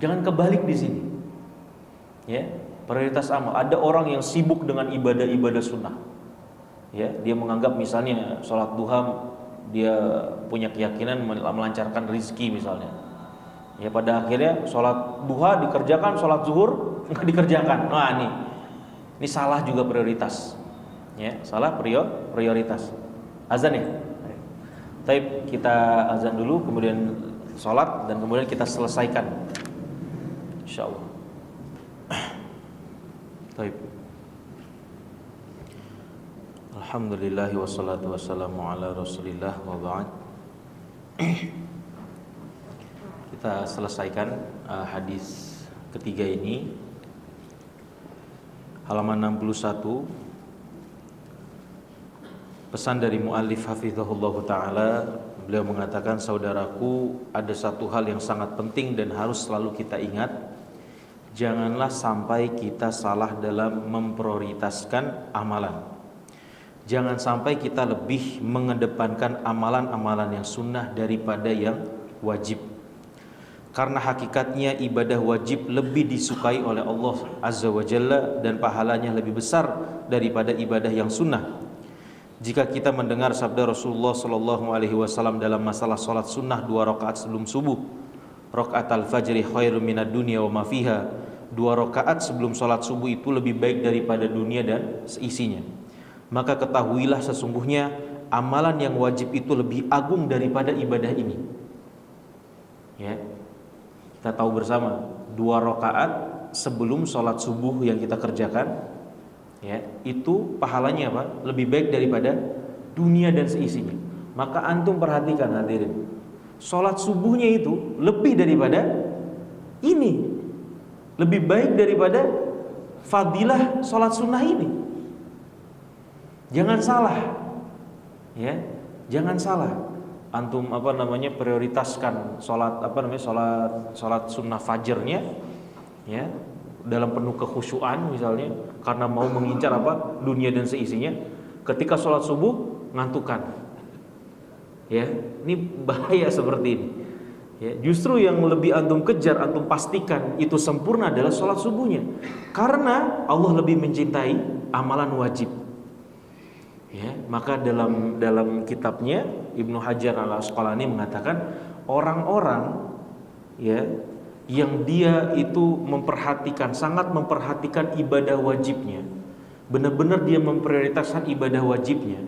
Jangan kebalik di sini. Ya, prioritas amal. Ada orang yang sibuk dengan ibadah-ibadah sunnah. Ya, dia menganggap misalnya sholat duha, dia punya keyakinan melancarkan rizki misalnya. Ya, pada akhirnya sholat duha dikerjakan, sholat zuhur nggak dikerjakan. Nah, ini salah juga prioritas. Ya, salah prioritas. Azan ya. Baik, kita azan dulu, kemudian sholat, dan kemudian kita selesaikan, insyaallah. Baik. Alhamdulillah wassalatu wassalamu ala Rasulillah wa ba'd. Kita selesaikan hadis ketiga ini, halaman 61. Pesan dari muallif hafizahullah taala, beliau mengatakan, saudaraku, ada satu hal yang sangat penting dan harus selalu kita ingat. Janganlah sampai kita salah dalam memprioritaskan amalan. Jangan sampai kita lebih mengedepankan amalan-amalan yang sunnah daripada yang wajib. Karena hakikatnya ibadah wajib lebih disukai oleh Allah Azza wa Jalla dan pahalanya lebih besar daripada ibadah yang sunnah. Jika kita mendengar sabda Rasulullah sallallahu alaihi wasallam dalam masalah salat sunnah 2 rakaat sebelum subuh, rakaat al-fajri khairum minad dunya wa ma fiha, 2 rakaat sebelum salat subuh itu lebih baik daripada dunia dan seisinya, maka ketahuilah sesungguhnya amalan yang wajib itu lebih agung daripada ibadah ini. Ya, kita tahu bersama 2 rakaat sebelum salat subuh yang kita kerjakan, ya, itu pahalanya apa? Lebih baik daripada dunia dan seisinya. Maka antum perhatikan hadirin, salat subuhnya itu lebih daripada ini, lebih baik daripada fadilah salat sunnah ini. Jangan salah, ya, jangan salah. Antum prioritaskan salat sunnah fajarnya, ya, dalam penuh kekhusyuan misalnya, karena mau mengincar dunia dan seisinya. Ketika sholat subuh ngantukan, ya, ini bahaya seperti ini. Ya, justru yang lebih antum kejar, antum pastikan itu sempurna adalah sholat subuhnya, karena Allah lebih mencintai amalan wajib. Ya, maka dalam kitabnya Ibnu Hajar al-Asqalani mengatakan, orang-orang, ya, yang dia itu sangat memperhatikan ibadah wajibnya, benar-benar dia memprioritaskan ibadah wajibnya,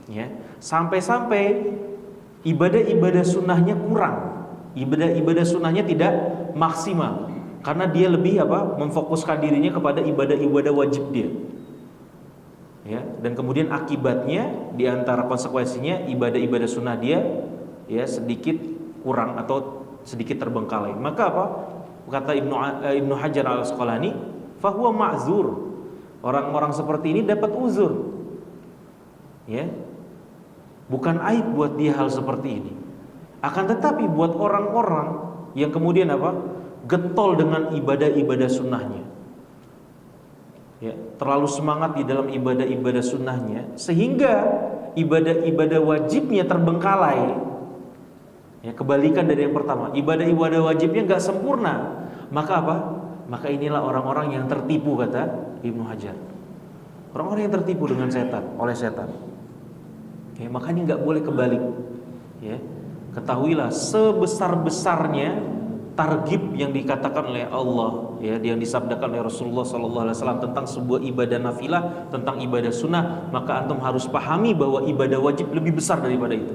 ya, sampai-sampai ibadah-ibadah sunnahnya kurang, ibadah-ibadah sunnahnya tidak maksimal, karena dia lebih memfokuskan dirinya kepada ibadah-ibadah wajib dia, ya, dan kemudian akibatnya di antara konsekuensinya ibadah-ibadah sunnah dia, ya, sedikit kurang atau sedikit terbengkalai. Maka kata Ibnu Hajar al-Asqalani, fahuwa ma'zur. Orang-orang seperti ini dapat uzur. Ya. Bukan aib buat dia hal seperti ini. Akan tetapi buat orang-orang yang kemudian getol dengan ibadah-ibadah sunnahnya. Ya, terlalu semangat di dalam ibadah-ibadah sunnahnya sehingga ibadah-ibadah wajibnya terbengkalai. Ya, kebalikan dari yang pertama, ibadah-ibadah wajibnya nggak sempurna, maka maka inilah orang-orang yang tertipu, kata Ibnu Hajar. Orang-orang yang tertipu dengan oleh setan. Ya, makanya nggak boleh kebalik. Ya, ketahuilah sebesar-besarnya, targhib yang dikatakan oleh Allah, ya, yang disabdakan oleh Rasulullah SAW tentang sebuah ibadah nafilah, tentang ibadah sunnah, maka antum harus pahami bahwa ibadah wajib lebih besar daripada itu.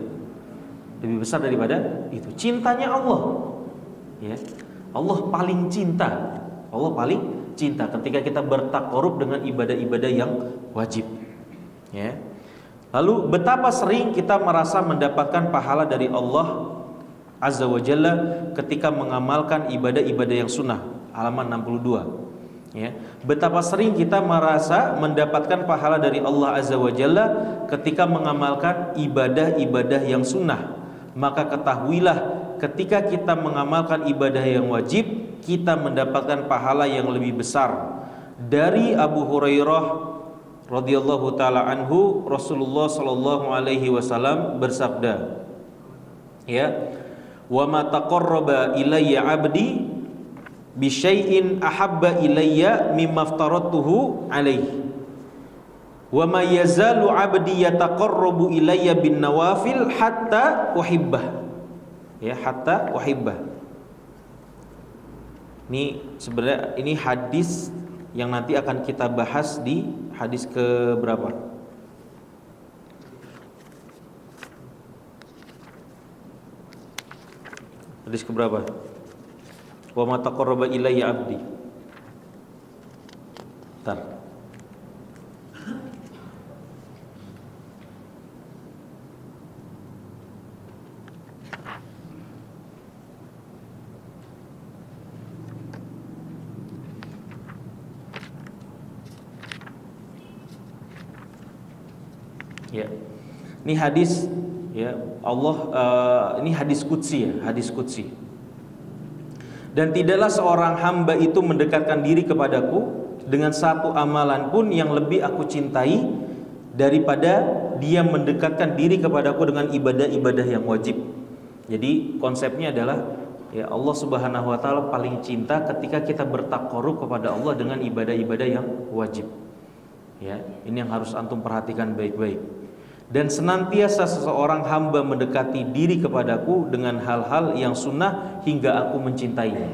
Lebih besar daripada itu. Cintanya Allah, ya. Allah paling cinta. Allah paling cinta ketika kita bertakarub dengan ibadah-ibadah yang wajib, ya. Lalu betapa sering kita merasa mendapatkan pahala dari Allah Azza wa Jalla ketika mengamalkan ibadah-ibadah yang sunnah. Halaman 62, ya. Betapa sering kita merasa mendapatkan pahala dari Allah Azza wa Jalla ketika mengamalkan ibadah-ibadah yang sunnah. Maka ketahuilah, ketika kita mengamalkan ibadah yang wajib, kita mendapatkan pahala yang lebih besar. Dari Abu Hurairah radhiyallahu taala anhu, Rasulullah sallallahu alaihi wasallam bersabda, ya, wa ma taqarraba ilayya 'abdi bi syai'in ahabba ilayya mimma aftaratuhu alaihi wa ma yazalu 'abdi yataqarrabu ilayya bin nawafil hatta uhibbah, ya, hatta uhibbah. Ini sebenarnya ini hadis yang nanti akan kita bahas di hadis ke berapa? Hadis ke berapa? Wa ma taqarraba ilayya 'abdi. Bentar. Ya. Ini hadis, ya, Allah, ini hadis qudsi, ya, hadis qudsi. Dan tidaklah seorang hamba itu mendekatkan diri kepadaku dengan satu amalan pun yang lebih aku cintai daripada dia mendekatkan diri kepadaku dengan ibadah-ibadah yang wajib. Jadi konsepnya adalah, ya, Allah Subhanahu wa taala paling cinta ketika kita bertakarub kepada Allah dengan ibadah-ibadah yang wajib. Ya, ini yang harus antum perhatikan baik-baik. Dan senantiasa seseorang hamba mendekati diri kepadaku dengan hal-hal yang sunnah hingga aku mencintainya.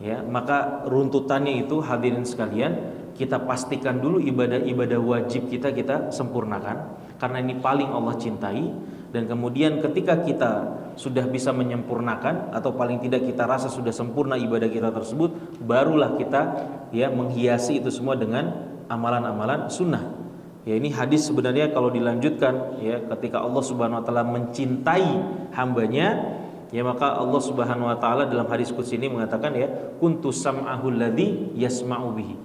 Ya, maka runtutannya itu, hadirin sekalian, kita pastikan dulu ibadah-ibadah wajib kita sempurnakan, karena ini paling Allah cintai. Dan kemudian ketika kita sudah bisa menyempurnakan, atau paling tidak kita rasa sudah sempurna ibadah kita tersebut, barulah kita, ya, menghiasi itu semua dengan amalan-amalan sunnah. Ya, ini hadis sebenarnya kalau dilanjutkan, ya, ketika Allah Subhanahu wa taala mencintai hambanya, ya, maka Allah Subhanahu wa taala dalam hadis qudsi ini mengatakan, ya, kuntu sam'ahu alladzi yasma'u bihi.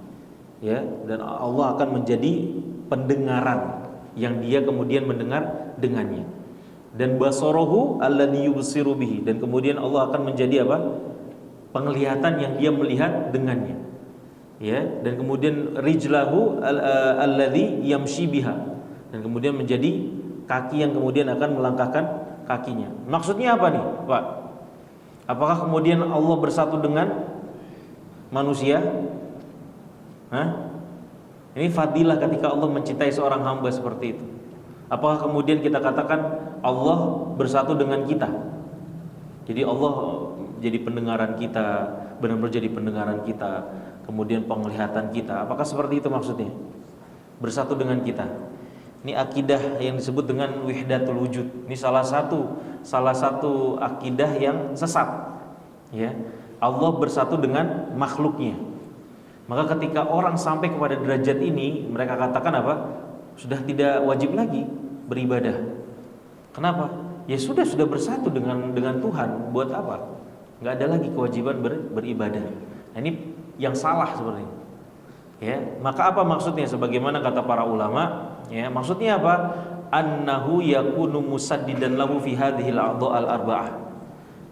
Ya, dan Allah akan menjadi pendengaran yang dia kemudian mendengar dengannya. Dan basarahu alladzi yubsiru bihi, dan kemudian Allah akan menjadi apa? Penglihatan yang dia melihat dengannya. Ya, dan kemudian rijlahu alladzi yamshi biha, dan kemudian menjadi kaki yang kemudian akan melangkahkan kakinya. Maksudnya apa nih, Pak? Apakah kemudian Allah bersatu dengan manusia? Hah? Ini fadilah ketika Allah mencintai seorang hamba seperti itu. Apakah kemudian kita katakan Allah bersatu dengan kita? Jadi Allah jadi pendengaran kita, benar-benar jadi pendengaran kita, kemudian penglihatan kita. Apakah seperti itu maksudnya? Bersatu dengan kita. Ini akidah yang disebut dengan wihdatul wujud. Ini salah satu akidah yang sesat. Ya, Allah bersatu dengan makhluknya. Maka ketika orang sampai kepada derajat ini, mereka katakan apa? Sudah tidak wajib lagi beribadah. Kenapa? Ya sudah bersatu dengan Tuhan. Buat apa? Nggak ada lagi kewajiban beribadah. Nah, ini yang salah seperti ini. Ya, maka apa maksudnya? Sebagaimana kata para ulama, ya, maksudnya apa? Annahu yakunu musaddidan lahu fi hadhil a'dha'al arba'ah.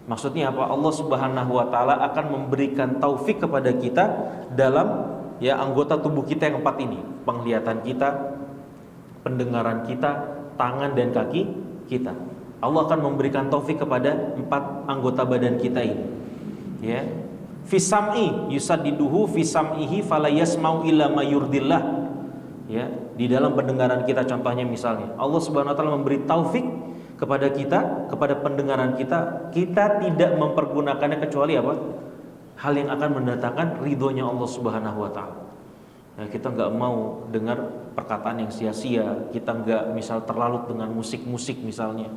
Maksudnya apa? Allah Subhanahu wa taala akan memberikan taufik kepada kita dalam, ya, anggota tubuh kita yang 4 ini. Penglihatan kita, pendengaran kita, tangan dan kaki kita. Allah akan memberikan taufik kepada 4 anggota badan kita ini. Ya. Fi sam'i yusaddiduhu fi sam'ihi fala yasma'u illa ma yurdillah. Ya, di dalam pendengaran kita contohnya misalnya Allah Subhanahu wa taala memberi taufik kepada kita, kepada pendengaran kita, kita tidak mempergunakannya kecuali apa? Hal yang akan mendatangkan ridhonya Allah Subhanahu wa taala. Nah, kita nggak mau dengar perkataan yang sia-sia, kita nggak misal terlalu dengan musik-musik misalnya.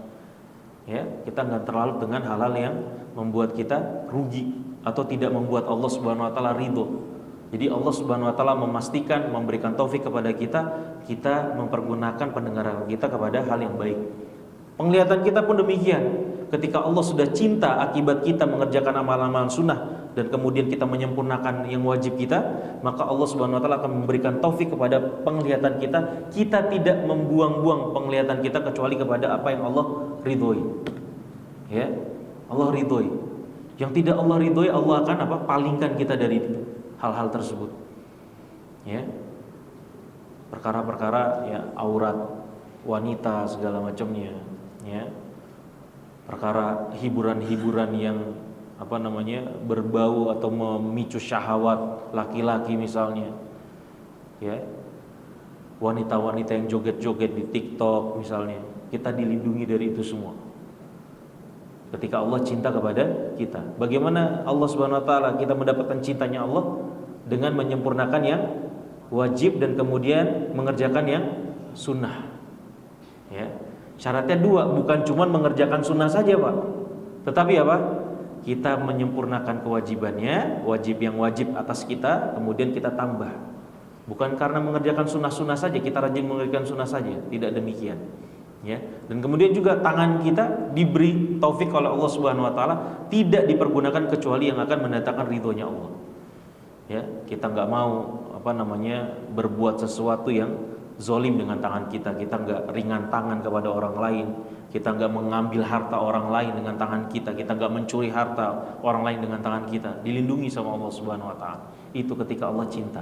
Ya, kita nggak terlalu dengan hal-hal yang membuat kita rugi atau tidak membuat Allah Subhanahu wa taala ridho. Jadi Allah Subhanahu wa taala memastikan, memberikan taufik kepada kita mempergunakan pendengaran kita kepada hal yang baik. Penglihatan kita pun demikian. Ketika Allah sudah cinta akibat kita mengerjakan amalan-amalan sunnah dan kemudian kita menyempurnakan yang wajib kita, maka Allah Subhanahu wa taala akan memberikan taufik kepada penglihatan kita. Kita tidak membuang-buang penglihatan kita kecuali kepada apa yang Allah ridhoi. Ya, Allah ridhoi. Yang tidak Allah ridhoi, Allah akan palingkan kita dari hal-hal tersebut. Ya. Perkara-perkara ya aurat wanita segala macamnya, ya. Perkara hiburan-hiburan yang berbau atau memicu syahwat laki-laki misalnya. Ya. Wanita-wanita yang joget-joget di TikTok misalnya, kita dilindungi dari itu semua. Ketika Allah cinta kepada kita, bagaimana Allah Subhanahu wa taala kita mendapatkan cintanya Allah dengan menyempurnakan yang wajib dan kemudian mengerjakan yang sunnah. Ya. Syaratnya dua, bukan cuma mengerjakan sunnah saja, Pak. Tetapi apa? Kita menyempurnakan kewajibannya, wajib yang wajib atas kita, kemudian kita tambah. Bukan karena mengerjakan sunnah-sunnah saja, kita rajin mengerjakan sunnah saja, tidak demikian. Ya. Dan kemudian juga tangan kita diberi taufik oleh Allah Subhanahu wa taala tidak dipergunakan kecuali yang akan mendatangkan ridhonya Allah. Ya, kita nggak mau berbuat sesuatu yang zolim dengan tangan kita. Kita nggak ringan tangan kepada orang lain. Kita nggak mengambil harta orang lain dengan tangan kita. Kita nggak mencuri harta orang lain dengan tangan kita. Dilindungi sama Allah Subhanahu wa taala. Itu ketika Allah cinta.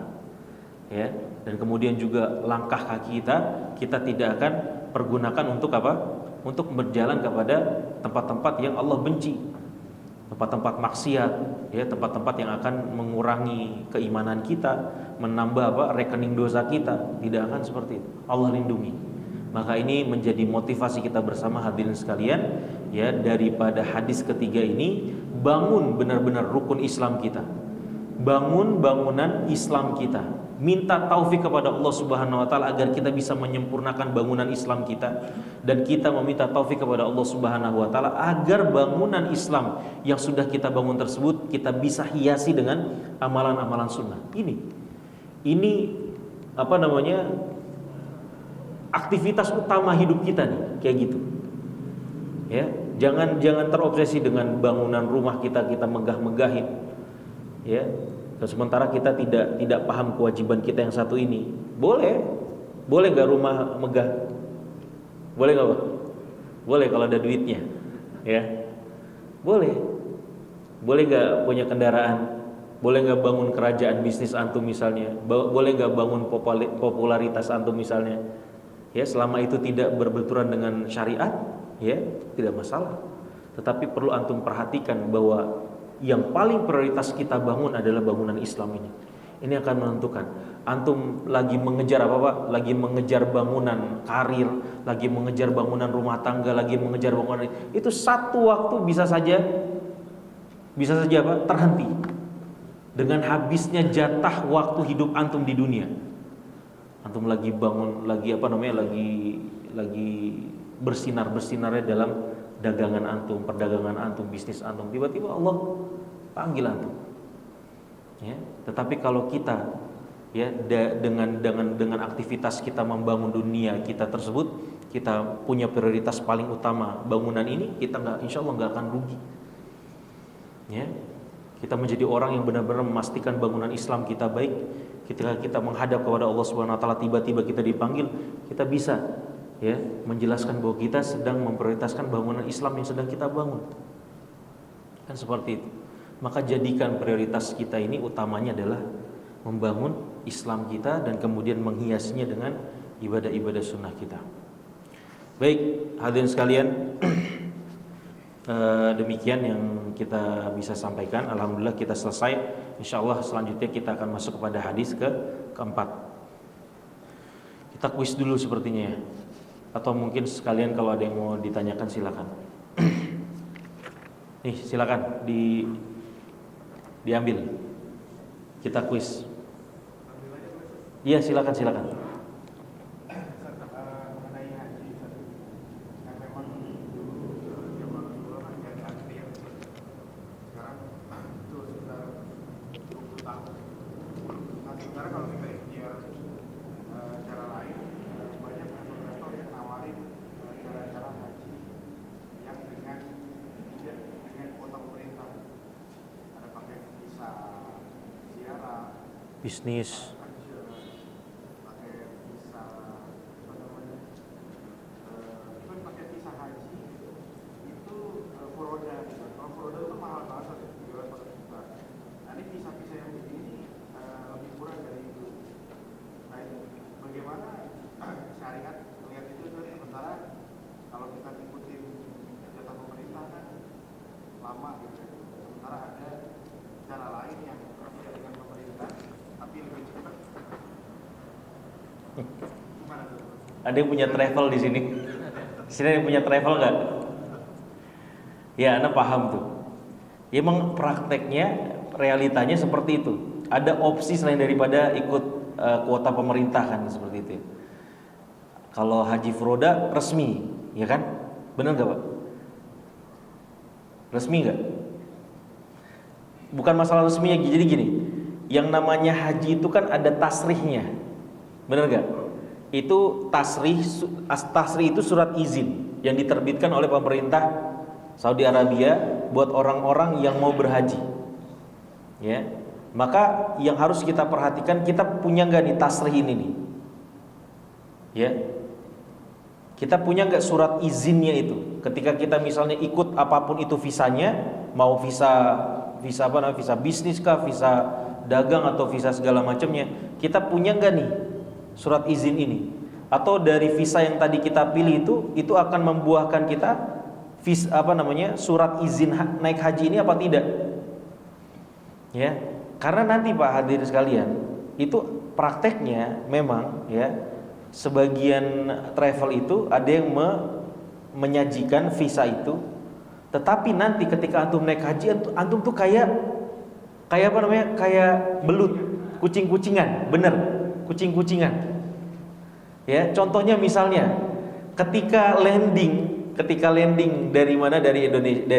Ya, dan kemudian juga langkah kaki kita tidak akan pergunakan untuk apa? Untuk berjalan kepada tempat-tempat yang Allah benci. Tempat-tempat maksiat, ya, tempat-tempat yang akan mengurangi keimanan kita, menambah rekening dosa kita, tidak akan seperti itu. Allah lindungi. Maka ini menjadi motivasi kita bersama hadirin sekalian, ya, daripada hadis ketiga ini, bangun benar-benar rukun Islam kita. Bangun bangunan Islam kita. Minta taufik kepada Allah Subhanahu wa taala agar kita bisa menyempurnakan bangunan Islam kita, dan kita meminta taufik kepada Allah Subhanahu wa taala agar bangunan Islam yang sudah kita bangun tersebut kita bisa hiasi dengan amalan-amalan sunnah. Ini aktivitas utama hidup kita nih, kayak gitu. Ya, jangan terobsesi dengan bangunan rumah kita megah-megahin. Ya. Sementara kita tidak paham kewajiban kita yang satu ini. Boleh nggak rumah megah? Boleh nggak, Pak? Boleh kalau ada duitnya, ya. Boleh nggak punya kendaraan? Boleh nggak bangun kerajaan bisnis antum misalnya? Boleh nggak bangun popularitas antum misalnya? Ya, selama itu tidak berbenturan dengan syariat, ya tidak masalah. Tetapi perlu antum perhatikan bahwa yang paling prioritas kita bangun adalah bangunan Islam ini. Ini akan menentukan. Antum lagi mengejar apa, Pak? Lagi mengejar bangunan karir, lagi mengejar bangunan rumah tangga, lagi mengejar bangunan itu satu waktu bisa saja Pak, terhenti dengan habisnya jatah waktu hidup antum di dunia. Antum lagi bangun, lagi bersinar-bersinarnya dalam dagangan antum, perdagangan antum, bisnis antum, tiba-tiba Allah panggil antum. Ya, tetapi kalau kita ya dengan aktivitas kita membangun dunia kita tersebut, kita punya prioritas paling utama bangunan ini, kita insya Allah nggak akan rugi. Ya, kita menjadi orang yang benar-benar memastikan bangunan Islam kita baik. Ketika kita menghadap kepada Allah Subhanahu wa taala, tiba-tiba kita dipanggil, kita bisa ya menjelaskan bahwa kita sedang memprioritaskan bangunan Islam yang sedang kita bangun. Kan seperti itu. Maka jadikan prioritas kita ini utamanya adalah membangun Islam kita dan kemudian menghiasnya dengan ibadah-ibadah sunnah kita. Baik, hadirin sekalian, demikian yang kita bisa sampaikan. Alhamdulillah kita selesai. Insyaallah selanjutnya kita akan masuk kepada hadis keempat. Kita kuis dulu sepertinya ya. Atau mungkin sekalian kalau ada yang mau ditanyakan silakan. Nih silakan diambil. Kita kuis. Iya silakan. Bisnis. Ada yang punya travel di sini? Sini ada yang punya travel nggak? Ya, Anda paham tuh. Ya, emang prakteknya, realitanya seperti itu. Ada opsi selain daripada ikut kuota pemerintah kan seperti itu. Kalau haji furoda resmi, ya kan? Benar nggak Pak? Resmi nggak? Bukan masalah resminya, jadi gini. Yang namanya haji itu kan ada tasrihnya, benar nggak? Itu tasrih itu surat izin yang diterbitkan oleh pemerintah Saudi Arabia buat orang-orang yang mau berhaji. Ya, maka yang harus kita perhatikan, kita punya nggak nih tasrih ini nih? Ya, kita punya nggak surat izinnya itu? Ketika kita misalnya ikut apapun itu visanya, mau visa apa namanya, visa bisnis kah, visa dagang atau visa segala macamnya, kita punya nggak nih surat izin ini? Atau dari visa yang tadi kita pilih itu akan membuahkan kita visa apa namanya, surat izin naik haji ini apa tidak? Ya, karena nanti Pak hadirin sekalian, itu prakteknya memang ya, sebagian travel itu ada yang menyajikan visa itu, tetapi nanti ketika antum naik haji, antum tuh kayak apa namanya, kayak belut, kucing-kucingan, bener, kucing-kucingan. Ya, contohnya misalnya ketika landing dari mana, dari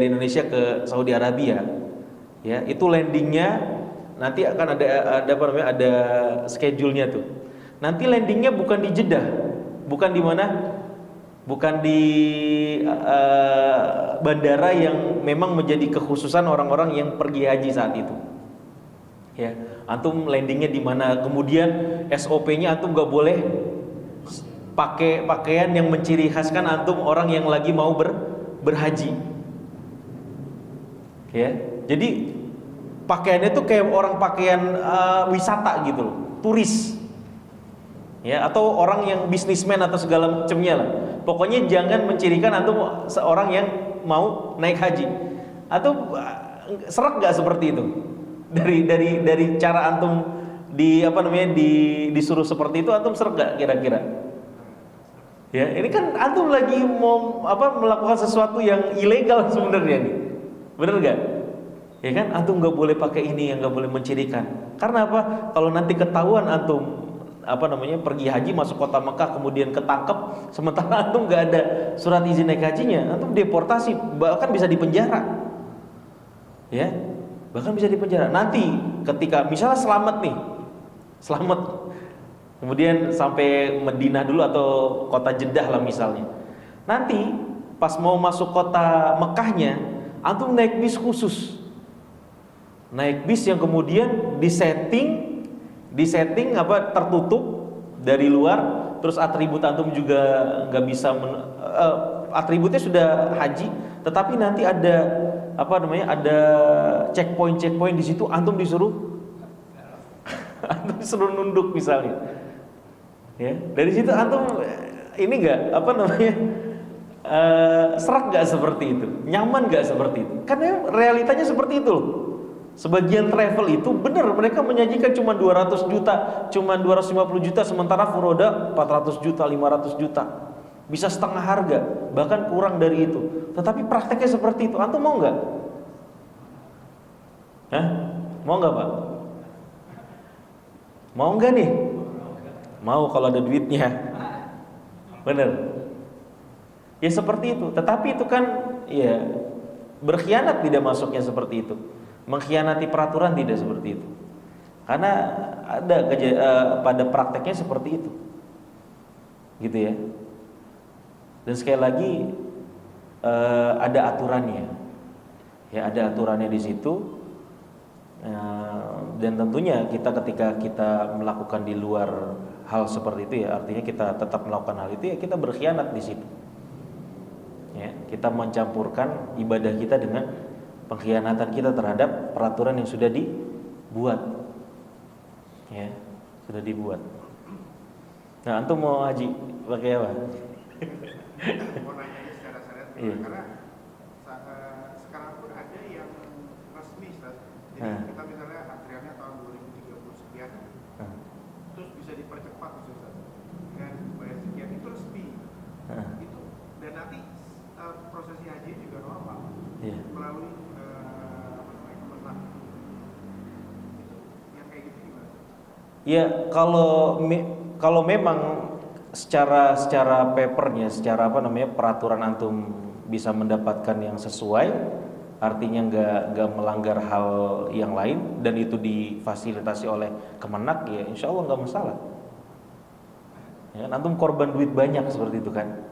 Indonesia ke Saudi Arabia, ya, itu landingnya nanti akan ada apa namanya, ada schedule-nya tuh. Nanti landingnya bukan di Jeddah, bukan di mana, bukan di bandara yang memang menjadi kekhususan orang-orang yang pergi haji saat itu. Ya, antum landingnya di mana, kemudian SOP-nya antum nggak boleh pakai pakaian yang menciri khaskan antum orang yang lagi mau berhaji. Ya, jadi pakaiannya tuh kayak orang pakaian wisata gitu loh, turis. Ya, atau orang yang bisnismen atau segala macamnya lah. Pokoknya jangan mencirikan antum seorang yang mau naik haji. Atau serak nggak seperti itu? Dari cara antum disuruh seperti itu, antum serak nggak kira-kira? Ya, ini kan antum lagi mau melakukan sesuatu yang ilegal sebenarnya nih, bener nggak? Ya kan, antum nggak boleh pakai ini, yang nggak boleh mencirikan. Karena apa? Kalau nanti ketahuan antum pergi haji masuk kota Mekah kemudian ketangkep, sementara antum nggak ada surat izin naik hajinya, antum deportasi, bahkan bisa dipenjara. Ya, bahkan bisa dipenjara. Nanti ketika misalnya selamat kemudian sampai Madinah dulu atau kota Jeddah lah misalnya. Nanti pas mau masuk kota Mekahnya, antum naik bis khusus. Naik bis yang kemudian disetting tertutup dari luar, terus atribut antum juga nggak bisa atributnya sudah haji, tetapi nanti ada ada checkpoint di situ, antum disuruh nunduk misalnya. Ya, dari situ antum ini nggak serak nggak seperti itu, nyaman nggak seperti itu? Karena realitanya seperti itu loh. Sebagian travel itu benar, mereka menyajikan cuma 200 juta, cuma 250 juta, sementara furoda 400 juta, 500 juta. bisa setengah harga, bahkan kurang dari itu. Tetapi prakteknya seperti itu. Antum mau nggak? Hah? Mau nggak Pak? Mau nggak nih? Mau kalau ada duitnya. Bener. Ya seperti itu. Tetapi itu kan ya berkhianat tidak masuknya seperti itu. Mengkhianati peraturan tidak seperti itu. Karena ada pada prakteknya seperti itu. Gitu ya. Dan sekali lagi ada aturannya. Ya, ada aturannya di situ. Dan tentunya ketika kita melakukan di luar hal seperti itu ya, artinya kita tetap melakukan hal itu ya, kita berkhianat di situ. Ya, kita mencampurkan ibadah kita dengan pengkhianatan kita terhadap peraturan yang sudah dibuat. Ya, sudah dibuat. Nah, antum mau haji pakai apa? Mau nanya ini secara syariat, karena sekarang pun ada yang resmi, Ustaz. Jadi kita misalnya antriannya tahun 2030 sekian, terus bisa dipercepat, Ustaz, dengan bayar sekian, itu resmi. Itu dan nanti prosesi haji juga normal melalui Kemenang. Yang kayak gitu gimana? Ya, kalau memang secara papernya, secara peraturan antum bisa mendapatkan yang sesuai, artinya nggak melanggar hal yang lain dan itu difasilitasi oleh Kemenak, ya insya Allah nggak masalah. Ya, antum korban duit banyak seperti itu kan?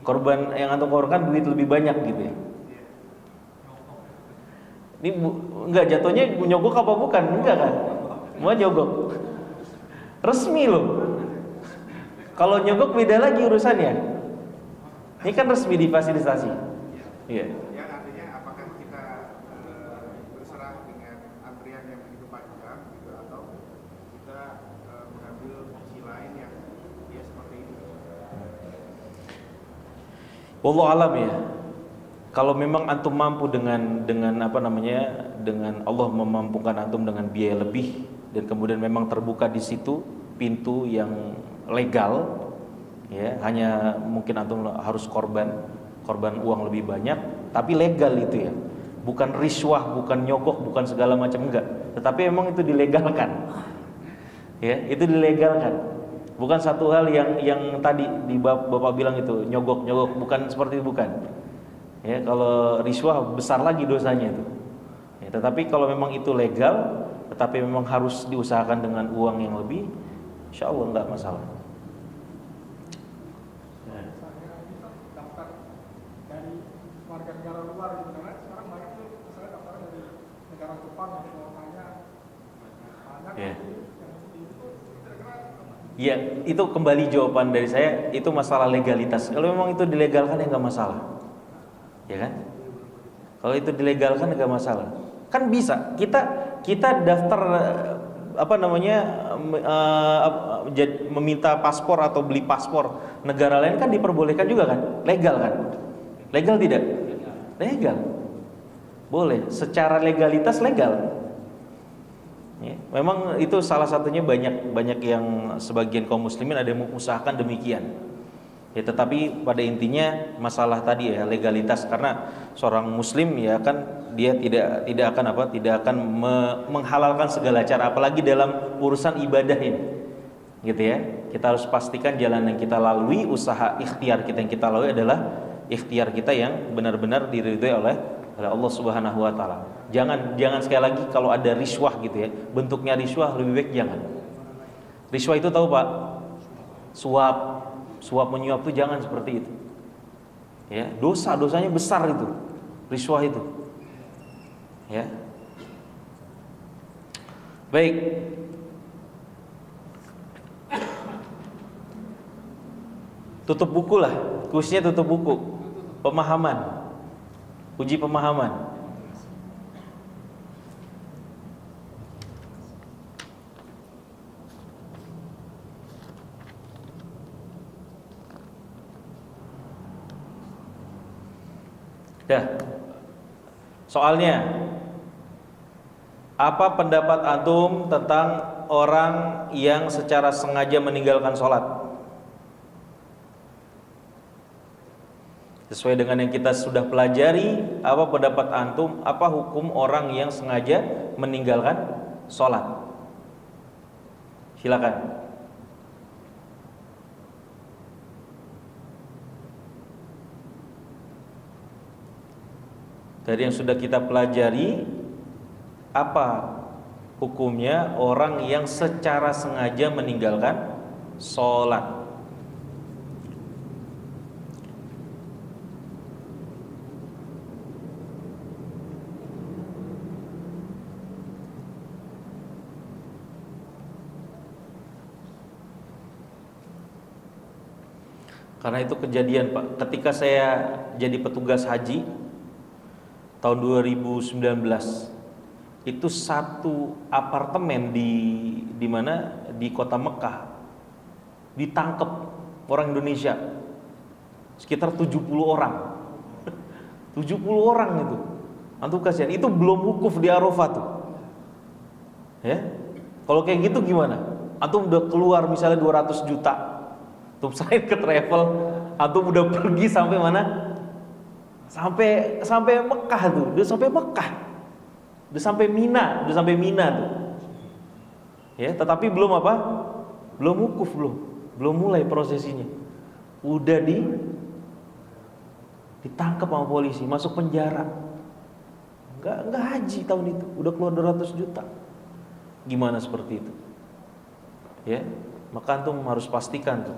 Korban yang antum korbankan duit lebih banyak gitu ya. Ini nggak jatuhnya nyogok apa bukan? Enggak kan? Mau nyogok? Resmi loh. Kalau nyogok beda lagi urusannya. Ini kan resmi difasilitasi. Iya. Ya artinya apakah kita berserah dengan antrian yang begitu panjang gitu, atau kita mengambil opsi lain yang ya seperti ini. Wallahu alam ya. Kalau memang antum mampu dengan Allah memampukan antum dengan biaya lebih dan kemudian memang terbuka di situ pintu yang legal, ya hanya mungkin antum harus korban uang lebih banyak, tapi legal itu ya, bukan riswah, bukan nyogok, bukan segala macam, enggak, tetapi memang itu dilegalkan, ya itu dilegalkan, bukan satu hal yang tadi di bapak bilang itu nyogok, bukan seperti itu, bukan. Ya, kalau riswah besar lagi dosanya itu. Ya, tetapi kalau memang itu legal, tetapi memang harus diusahakan dengan uang yang lebih, insya Allah enggak masalah. Saya bisa daftar dari warga negara luar gitu, karena sekarang banyak tuh misalnya daftar dari negara Jepang yang semuanya banyak yang seperti itu kira-kira. Ya, itu kembali jawaban dari saya, itu masalah legalitas. Kalau memang itu dilegalkan ya nggak masalah, ya kan? Kalau itu dilegalkan nggak masalah, kan bisa kita daftar meminta paspor atau beli paspor negara lain kan diperbolehkan juga kan, legal kan? Legal tidak? Legal, boleh, secara legalitas legal. Ya, memang itu salah satunya banyak yang sebagian kaum muslimin ada yang mengusahakan demikian. Ya, tetapi pada intinya masalah tadi ya legalitas, karena seorang muslim ya kan dia tidak akan menghalalkan segala cara, apalagi dalam urusan ibadah ini. Gitu ya. Kita harus pastikan jalan yang kita lalui, usaha ikhtiar kita yang kita lalui adalah ikhtiar kita yang benar-benar diridhoi oleh Allah Subhanahu wa taala. Jangan sekali lagi kalau ada riswah gitu ya, bentuknya riswah lebih baik jangan. Riswah itu tahu Pak? Suap menyuap itu jangan seperti itu. Ya, dosanya besar itu. Riswah itu. Ya. Baik. Tutup buku lah, khususnya tutup buku. Pemahaman. Uji pemahaman. Dah. Soalnya, apa pendapat antum tentang orang yang secara sengaja meninggalkan sholat? Sesuai dengan yang kita sudah pelajari, apa pendapat antum, apa hukum orang yang sengaja meninggalkan sholat? Silakan. Dari yang sudah kita pelajari, apa hukumnya orang yang secara sengaja meninggalkan sholat? Karena itu kejadian, Pak, ketika saya jadi petugas haji tahun 2019, itu satu apartemen di mana, di kota Mekah, ditangkap orang Indonesia sekitar 70 orang. 70 orang itu. Antum kasihan, itu belum wukuf di Arafah tuh. Ya. Kalau kayak gitu gimana? Antum udah keluar misalnya 200 juta. Antum selain ke travel, antum udah pergi sampai mana? Sampai Mekah tuh, udah sampai Mekah. Udah sampai Mina tuh. Ya, tetapi belum apa? Belum wukuf, belum mulai prosesinya. Udah ditangkap sama polisi, masuk penjara. Enggak haji tahun itu, udah keluar 200 juta. Gimana seperti itu? Ya, maka antum harus pastikan tuh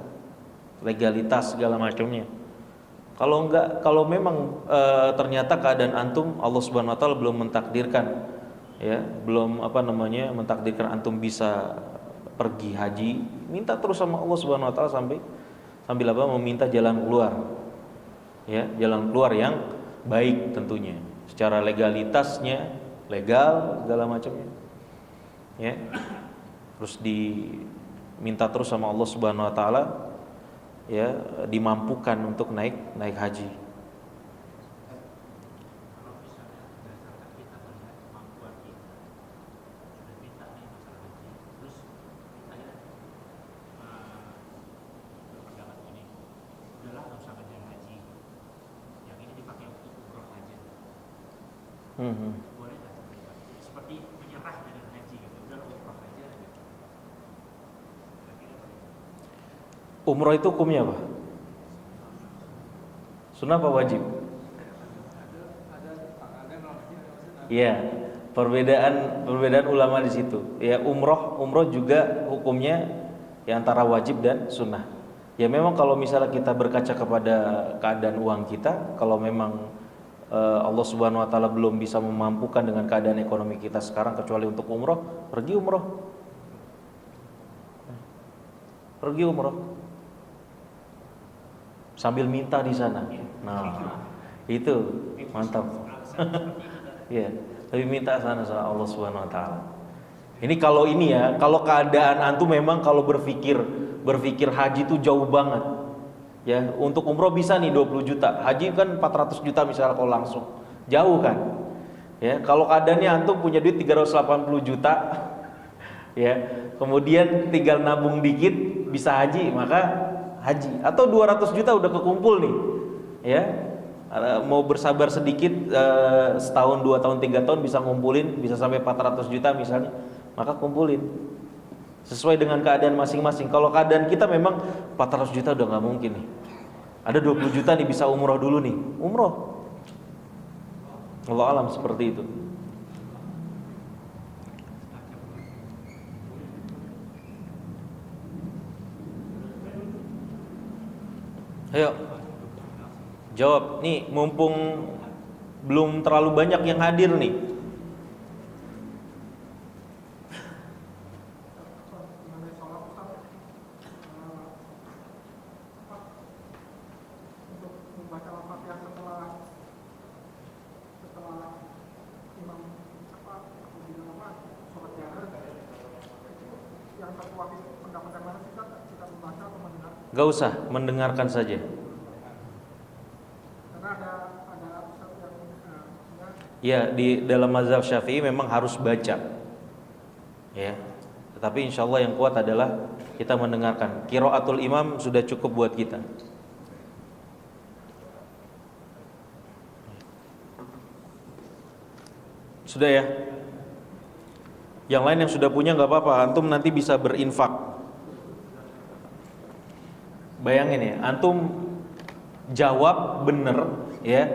legalitas segala macamnya. Kalau memang ternyata keadaan antum Allah Subhanahu wa taala belum mentakdirkan, ya, belum mentakdirkan antum bisa pergi haji, minta terus sama Allah Subhanahu wa taala sambil meminta jalan keluar. Ya, jalan keluar yang baik tentunya. Secara legalitasnya legal segala macamnya. Ya. Terus diminta terus sama Allah Subhanahu wa taala, ya, dimampukan untuk naik haji. Kalau misalnya berdasarkan kita melihat kemampuan kita, sudah minta nih masalah haji, terus saya berpendapat ini, udahlah nggak usah kerja haji, yang ini dipakai untuk umroh aja. Boleh nggak seperti itu? Seperti menyerah dengan haji gitu, udah umroh aja gitu. Umroh itu hukumnya apa? Sunnah apa wajib? Iya, perbedaan ulama di situ. Ya, umroh juga hukumnya ya antara wajib dan sunnah. Ya memang kalau misalnya kita berkaca kepada keadaan uang kita, kalau memang Allah Subhanahu wa taala belum bisa memampukan dengan keadaan ekonomi kita sekarang kecuali untuk umroh, pergi umroh. Sambil minta di sana. Nah, itu mantap. Ya, tapi minta sana sama Allah Subhanahu wa taala. Ini kalau keadaan antum memang kalau berpikir haji itu jauh banget. Ya, untuk umroh bisa nih 20 juta. Haji kan 400 juta misalnya kalau langsung. Jauh kan? Ya, kalau keadaannya antum punya duit 380 juta, ya, kemudian tinggal nabung dikit bisa haji, maka haji. Atau 200 juta udah kekumpul nih, ya, mau bersabar sedikit, setahun, 2 tahun, 3 tahun bisa ngumpulin, bisa sampai 400 juta misalnya, maka kumpulin sesuai dengan keadaan masing-masing. Kalau keadaan kita memang 400 juta udah nggak mungkin nih, ada 20 juta nih bisa umroh dulu nih, umroh. Allah alam seperti itu. Ayo jawab nih, mumpung belum terlalu banyak yang hadir nih. Mengenai sholat Ustaz, untuk membaca Al-Fatihah setelah imam sholat jahar, yang terkuat pendapat yang mana sih Ustaz? Kita membaca atau mendengar? Gak usah, mendengarkan saja. Karena ada Ustaz yang Ya, di dalam mazhab Syafi'i memang harus baca. Ya. Tetapi insya Allah yang kuat adalah kita mendengarkan. Qiraatul imam sudah cukup buat kita. Sudah ya? Yang lain yang sudah punya nggak apa-apa, antum nanti bisa berinfak. Bayangin ya, antum jawab bener ya,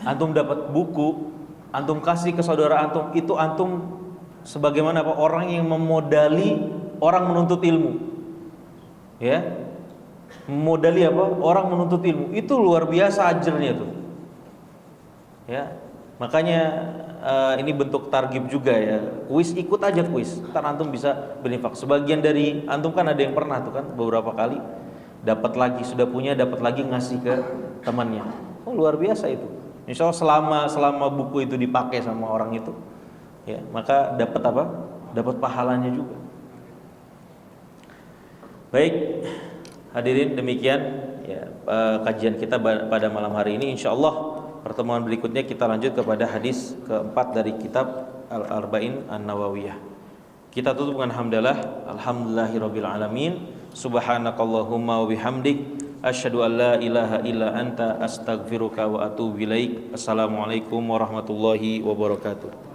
antum dapat buku, antum kasih ke saudara antum, itu antum sebagaimana apa? Orang yang memodali orang menuntut ilmu, ya, memodali apa? Orang menuntut ilmu, itu luar biasa ajarnya tuh, ya. Makanya ini bentuk targib juga ya. Kuis, ikut aja kuis, ntar antum bisa berinfak. Sebagian dari antum kan ada yang pernah tuh kan beberapa kali dapat lagi, sudah punya dapat lagi ngasih ke temannya. Oh luar biasa itu. Insya Allah selama buku itu dipakai sama orang itu, ya maka dapat apa? Dapat pahalanya juga. Baik, hadirin demikian ya kajian kita pada malam hari ini. Insya Allah pertemuan berikutnya kita lanjut kepada hadis keempat dari kitab Al-Arba'in An-Nawawiyah. Kita tutup dengan hamdalah, alhamdulillahirabbil alamin. Subhanakallahumma wa bihamdik asyhadu an la ilaha illa anta astaghfiruka wa atubu ilaik. Assalamualaikum warahmatullahi wabarakatuh.